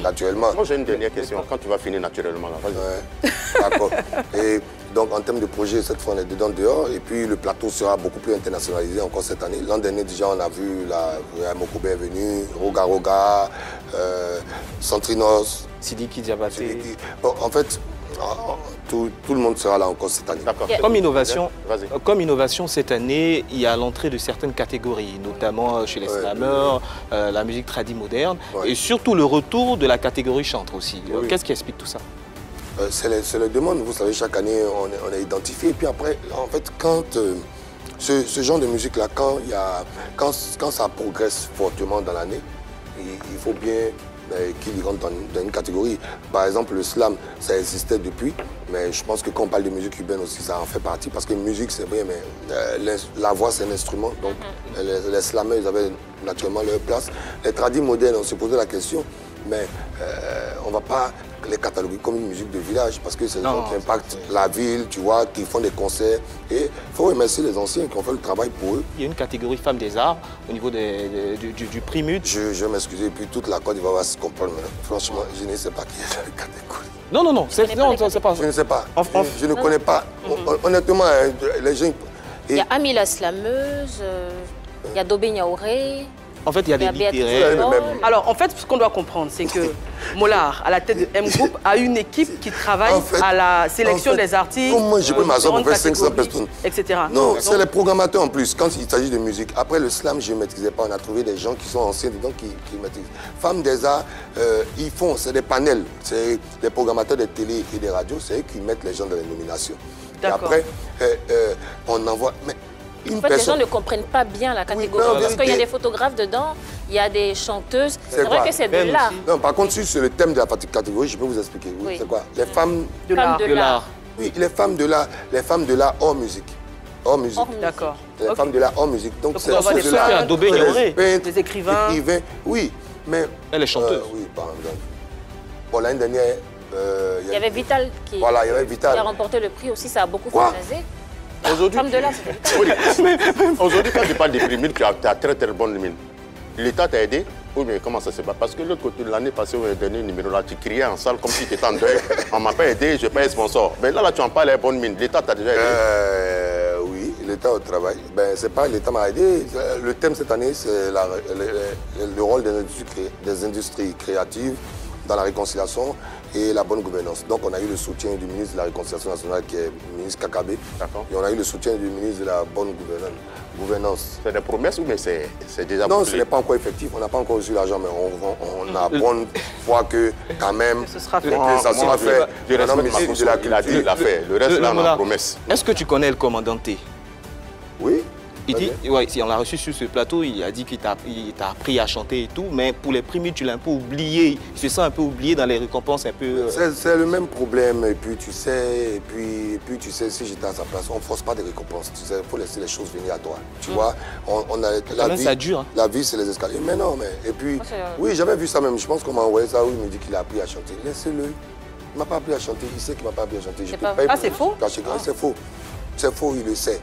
Naturellement. Moi, j'ai une dernière question. Quand tu vas finir naturellement, là, vas-y. D'accord. Et donc, en termes de projet, cette fois, on est dedans, dehors. Et puis, le plateau sera beaucoup plus internationalisé encore cette année. L'an dernier, déjà, on a vu Mokobe est venu, Roga Roga, Santrinos. Sidiki Diabaté. Bon, en fait, Tout le monde sera là encore cette année. Comme innovation, cette année, il y a l'entrée de certaines catégories, notamment chez les slammers, la musique tradie moderne, et surtout le retour de la catégorie chantre aussi. Qu'est-ce qui explique tout ça? C'est les demandes. Vous savez, chaque année, on a identifié. Et puis après, en fait, quand ce genre de musique-là, quand ça progresse fortement dans l'année, il faut bien qu'il rentre dans une catégorie. Par exemple, le slam, ça existait depuis, mais je pense que quand on parle de musique urbaine aussi, ça en fait partie, parce que musique, c'est vrai, mais la voix, c'est un instrument, donc les slammers, ils avaient naturellement leur place. Les tradis modernes, on se posait la question, mais on ne va pas les cataloguer comme une musique de village, parce que c'est des gens qui impactent la ville, tu vois, qui font des concerts. Et il faut remercier les anciens qui ont fait le travail pour eux. Il y a une catégorie femmes des arts au niveau du prix MUD. Je vais m'excuser, puis toute la Côte d'Ivoire va se comprendre. Franchement, je ne sais pas qui est la catégorie. Non, c'est pas. Je ne sais pas. Je ne connais pas. Honnêtement, les gens... Il y a Ami la slameuse, il y a Dobé Niaouré. En fait, il y a des littéraires. Alors, en fait, ce qu'on doit comprendre, c'est que Mollard, à la tête de M-Group, a une équipe qui travaille à la sélection des artistes. Comment je peux m'asseoir pour faire 500 personnes, etc. Non, c'est les programmateurs en plus, quand il s'agit de musique. Après, le slam, je ne maîtrisais pas. On a trouvé des gens qui sont anciens dedans qui maîtrisent. Femmes des arts, ils font, c'est des panels. C'est les programmateurs des télé et des radios, c'est eux qui mettent les gens dans les nominations. Et après, on envoie... En fait, les gens ne comprennent pas bien la catégorie, parce qu'il y a des photographes dedans, il y a des chanteuses. C'est vrai que c'est de l'art. Non, par contre, sur le thème de la catégorie, je peux vous expliquer. Oui. C'est quoi? Les femmes de l'art. Oui, les femmes de l'art hors musique. Hors musique. D'accord. Les femmes de l'art hors musique. Donc, c'est des écrivains. Oui, mais... Elle est chanteuse. Oui, par exemple. Bon, l'année dernière... il y avait Vital qui a remporté le prix aussi, ça a beaucoup fantasé. Aujourd'hui, quand tu parles des prix, tu as très très bonne mine. L'État t'a aidé? Oui, mais comment ça se passe? Parce que l'autre côté de l'année passée, au dernier numéro là, tu criais en salle comme si tu étais en deuil. On ne m'a pas aidé, je paye sponsor. Mais là, tu en parles à bonne mine. L'État t'a déjà aidé? Oui, l'État au travail. C'est pas l'État m'a aidé. Le thème cette année, c'est le rôle des industries créatives dans la réconciliation et la bonne gouvernance. Donc on a eu le soutien du ministre de la Réconciliation nationale qui est le ministre Kakabe. Et on a eu le soutien du ministre de la bonne gouvernance. C'est des promesses ou mais c'est déjà Non, ce n'est pas encore effectif. On n'a pas encore reçu l'argent, mais on a bonne foi que quand même ce sera fait. Ça sera fait. Je respecte ma conscience, il a dit, il a fait. Le reste là, on a promesse. Est-ce que tu connais le commandant T? Oui. Il dit, si on l'a reçu sur ce plateau, il a dit qu'il t'a appris à chanter et tout, mais pour les prix, tu l'as un peu oublié. Il se sent un peu oublié dans les récompenses un peu... C'est le même problème. Et puis tu sais, si j'étais à sa place, on ne force pas des récompenses. Tu sais, il faut laisser les choses venir à toi. Tu vois, la vie, ça dure. Hein. La vie, c'est les escaliers. Mais non, mais... Et puis, oui, j'avais vu ça même. Je pense qu'on m'a envoyé ça où il me dit qu'il a appris à chanter. Laissez-le. Il ne m'a pas appris à chanter. Il sait qu'il ne m'a pas appris à chanter. C'est faux? C'est faux. C'est faux, il le sait.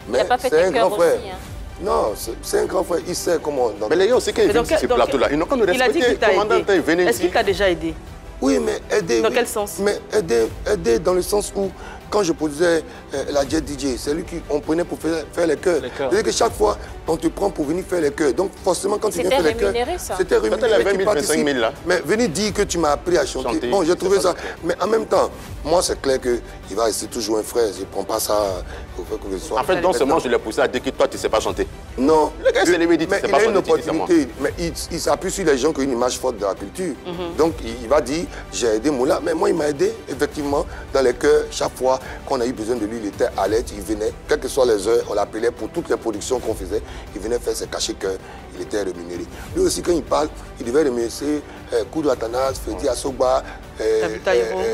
Mais il n'a pas fait tes cœurs aussi. Hein. Non, c'est un grand frère, il sait comment... Mais les gars, c'est qu'il vient sur ce plateau-là. Ils n'ont qu'à nous respecter. Il a dit qu'il t'a aidé. Est-ce qu'il t'a déjà aidé? Oui, mais aider... Dans quel sens? Mais aider dans le sens où, quand je produisais la Jet DJ, c'est lui qu'on prenait pour faire les chœurs. C'est-à-dire que chaque fois, on te prend pour venir faire les chœurs. Donc forcément, quand tu viens faire les chœurs... C'était rémunéré, ça. C'était 20 000, 25 000 là. Mais venir dire que tu m'as appris à chanter, bon, j'ai trouvé ça. Mais en même temps, moi, c'est clair qu'il va rester toujours un frère. Je ne prends pas ça au fait que je sois... En fait, donc seulement je l'ai poussé à dire que toi, tu ne sais pas chanter. Non. Le gars, c'est lui dit, tu sais pas chanter. Il a une opportunité, mais il s'appuie sur les gens qui ont une image forte de la culture. Donc, il va dire, j'ai aidé Moula. Mais moi, il m'a aidé, effectivement, dans les chœurs. Chaque fois qu'on a eu besoin de lui, il était à l'aide, il venait, quelles que soient les heures, on l'appelait pour toutes les productions qu'on faisait. Il venait faire ses cachets-chœurs, il était rémunéré. Lui aussi, quand il parle, il devait remercier Koudou Atanas, Fedi Asogba,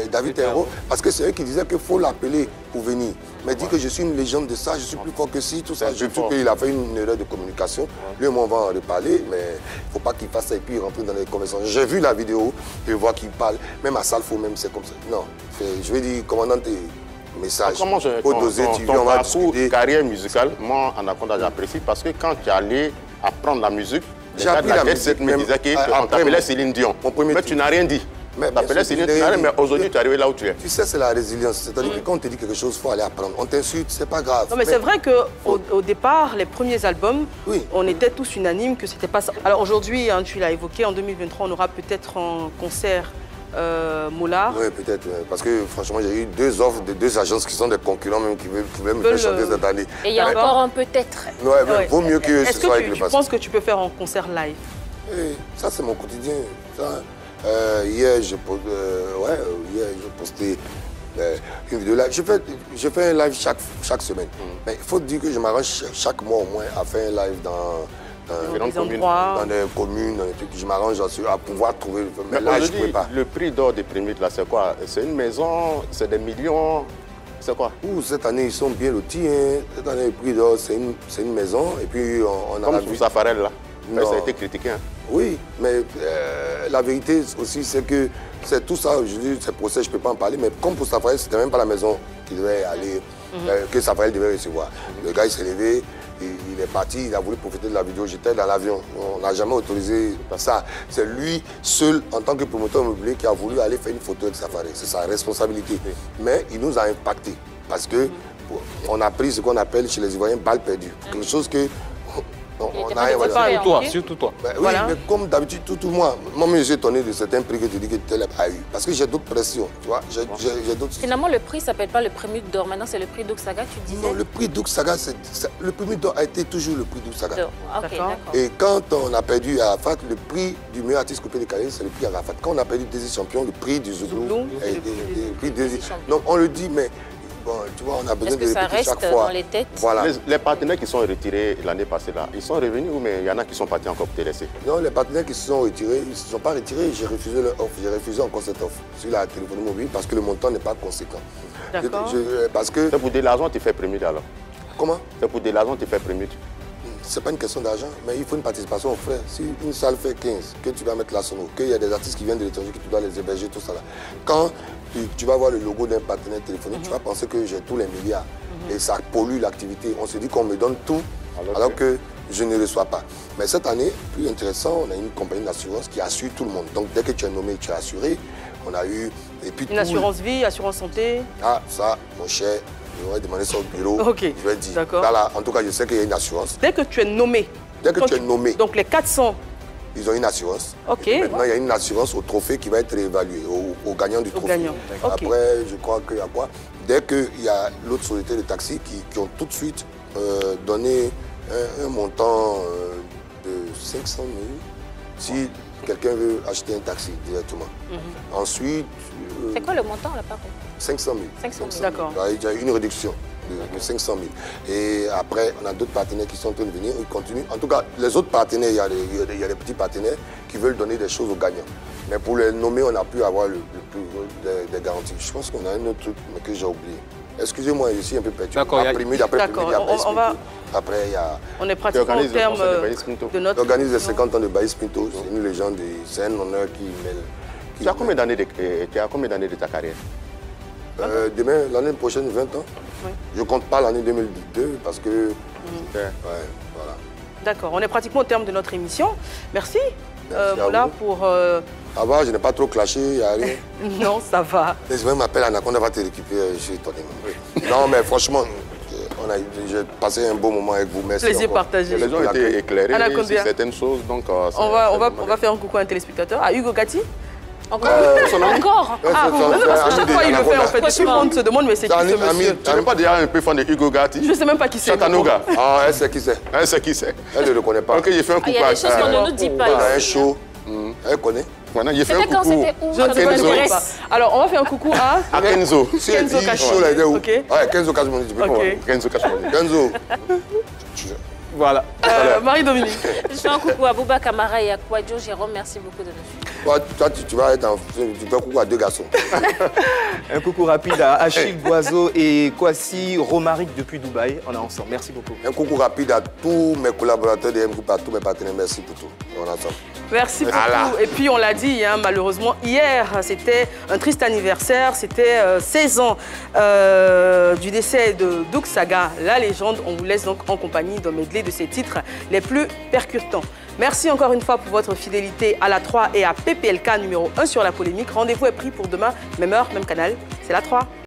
David Taïro, parce que c'est eux qui disaient qu'il faut l'appeler pour venir. Mais dit que je suis une légende de ça, je suis plus fort que si, tout ça. Je trouve qu'il a fait une erreur de communication. Lui et moi, on va en reparler, mais il ne faut pas qu'il fasse ça et puis rentrer dans les conversations. J'ai vu la vidéo, je vois qu'il parle, même à Salfo, même c'est comme ça. Non, je vais dire, commandant, message. Comment ton parcours, carrière musicale, moi, Anaconda, j'apprécie parce que quand tu es allé apprendre la musique, j'ai appris la musique. Me disait qu'on t'appelait Céline Dion. Mais tu n'as rien dit. Mais aujourd'hui, tu es arrivé là où tu es. Tu sais, c'est la résilience. C'est-à-dire que quand on te dit quelque chose, il faut aller apprendre. On t'insulte, c'est pas grave. Non, mais c'est vrai qu'au départ, les premiers albums, on était tous unanimes que c'était pas ça. Alors aujourd'hui, tu l'as évoqué, en 2023, on aura peut-être un concert Mollard. Oui, peut-être. Parce que franchement, j'ai eu 2 offres de 2 agences qui sont des concurrents même qui veulent me faire chanter cette année. Et il y a encore un peut-être. Ouais, vaut mieux que ce soit avec le passé. Est-ce que tu penses que tu peux faire un concert live? Ça, c'est mon quotidien. Hier, j'ai posté une vidéo live. Je fais un live chaque semaine. Mais il faut dire que je m'arrange chaque mois au moins à faire un live dans des communes, dans des trucs. Je m'arrange à pouvoir trouver. Mais là, je ne pouvais pas. Le prix d'or des Primudes, là, c'est quoi? C'est une maison, c'est des millions, c'est quoi? Cette année, ils sont bien lotis. Hein. Cette année, le prix d'or, c'est une maison. Et puis, on a comme pour Safarel, là. Mais ça a été critiqué. Hein. Oui, mais la vérité aussi, c'est que c'est tout ça, je dis, ces procès, je ne peux pas en parler, mais comme pour Safarel, c'était même pas la maison qui devait aller, que Safarel devait recevoir. Le gars, il s'est levé, il est parti, il a voulu profiter de la vidéo, j'étais dans l'avion. On n'a jamais autorisé ça. C'est lui seul, en tant que promoteur immobilier, qui a voulu aller faire une photo avec Safarel. C'est sa responsabilité. Mais il nous a impacté parce que on a pris ce qu'on appelle chez les Ivoiriens balle perdue. Quelque chose que surtout toi. Ben, oui, mais comme d'habitude, tout moi je suis étonné de certains prix que tu dis que tel a eu. Parce que j'ai d'autres pressions, tu vois. Finalement, le prix ne s'appelle pas le Primude d'or. Maintenant, c'est le prix d'Ouksaga, tu disais? Non, le prix d'Ouksaga, le Primude d'or a été toujours le prix d'Ouksaga. Okay, et quand on a perdu à Arafat, le prix du meilleur artiste coupé décalé, c'est le prix Arafat. Quand on a perdu Désir Champion, le prix du Zouglou est le prix Désir. Donc on le dit, mais bon, tu vois, on a besoin de répéter chaque fois. Dans les têtes. Voilà. Les partenaires qui sont retirés l'année passée, là, ils sont revenus ou mais il y en a qui sont partis encore pour te laisser? Non, les partenaires qui se sont retirés, ils ne se sont pas retirés. J'ai refusé leur offre. J'ai refusé encore cette offre sur la téléphonie mobile parce que le montant n'est pas conséquent. D'accord. C'est pour de l'argent que tu fais Primude alors? Comment? C'est pour de l'argent que tu fais Primude? C'est pas une question d'argent, mais il faut une participation aux frais. Si une salle fait 15, que tu dois mettre la sono, qu'il y a des artistes qui viennent de l'étranger, que tu dois les héberger, tout ça là. Quand tu vas voir le logo d'un partenaire téléphonique, tu vas penser que j'ai tous les milliards. Et ça pollue l'activité. On se dit qu'on me donne tout, alors que je ne reçois pas. Mais cette année, plus intéressant, on a une compagnie d'assurance qui assure tout le monde. Donc dès que tu es nommé, tu es assuré. On a eu... Et puis, une assurance vie, assurance santé? Ah, ça, mon cher... Je vais demander ça au bureau. Ok. Je vais dire. Là, en tout cas, je sais qu'il y a une assurance. Dès que tu es nommé. Dès que tu es nommé. Donc les 400. Ils ont une assurance. Ok. Maintenant, il y a une assurance au trophée qui va être réévaluée, au gagnant du trophée. Après, je crois qu'il y a quoi? Dès qu'il y a l'autre société de taxi qui ont tout de suite donné un montant de 500 000 si quelqu'un veut acheter un taxi directement. Ensuite... C'est quoi le montant là, par contre? 500 000. 500 000. D'accord. Il y a une réduction de 500 000. Et après, on a d'autres partenaires qui sont en train de venir, ils continuent. En tout cas, les autres partenaires, il y a des petits partenaires qui veulent donner des choses aux gagnants. Mais pour les nommer, on a pu avoir le plus gros des garanties. Je pense qu'on a un autre truc mais que j'ai oublié. Excusez-moi, je suis un peu perdu. D'accord. Après, il y a on est pratiquement au terme de notre... Organise les 50 ans de Baïs Pinto. C'est une légende, c'est un honneur qui mêle... Tu as combien d'années de ta carrière? Demain, l'année prochaine, 20 ans. Oui. Je ne compte pas l'année 2002 parce que... Ouais, voilà. D'accord, on est pratiquement au terme de notre émission. Merci Moula pour... Ça va, je n'ai pas trop clashé, il n'y a rien. Non, ça va. Les gens m'appellent Anaconda, va te récupérer, je suis étonné. Non, mais franchement, j'ai passé un beau moment avec vous. Merci. Plaisir partagé. Les gens ont été éclairés sur certaines choses. Donc, on va faire un coucou à un téléspectateur. À Hugo Gatti. Encore Ah, non, parce que chaque fois il le fait en fait. Tout le monde se demande, mais c'est qui ce monsieur? Tu n'es pas déjà un peu fan de Hugo Gatti? Je ne sais même pas qui c'est. Chattanooga. Ah, elle sait qui c'est. Elle sait qui c'est. Elle ne le connaît pas. Ok, j'ai fait un coucou. Il y a des choses qu'on ne nous dit pas. Il a un show. Elle connaît. Voilà, j'ai fait un coucou. Je ne sais pas. Alors, on va faire un coucou à Kenzo. Si elle dit show, elle est où? Kenzo Kashmoni, tu peux voir. Kenzo Kashmoni. Kenzo. Voilà. Marie-Dominique. Je fais un coucou à Bouba Kamara et à Kouadjo. Jérôme, merci beaucoup de nous suivre. Toi, tu vas être tu fais un coucou à 2 garçons. Un coucou rapide à Achille Boiseau et Kwasi Romaric depuis Dubaï. On est ensemble. Merci beaucoup. Un coucou rapide à tous mes collaborateurs de M-Group, à tous mes partenaires. Merci pour tout. On est ensemble. Merci beaucoup. Et puis on l'a dit, hein, malheureusement, hier, c'était un triste anniversaire. C'était 16 ans du décès de Douksaga, la légende. On vous laisse donc en compagnie d'un medley de ses titres les plus percutants. Merci encore une fois pour votre fidélité à la 3 et à PPLK numéro 1 sur la polémique. Rendez-vous est pris pour demain, même heure, même canal. C'est la 3.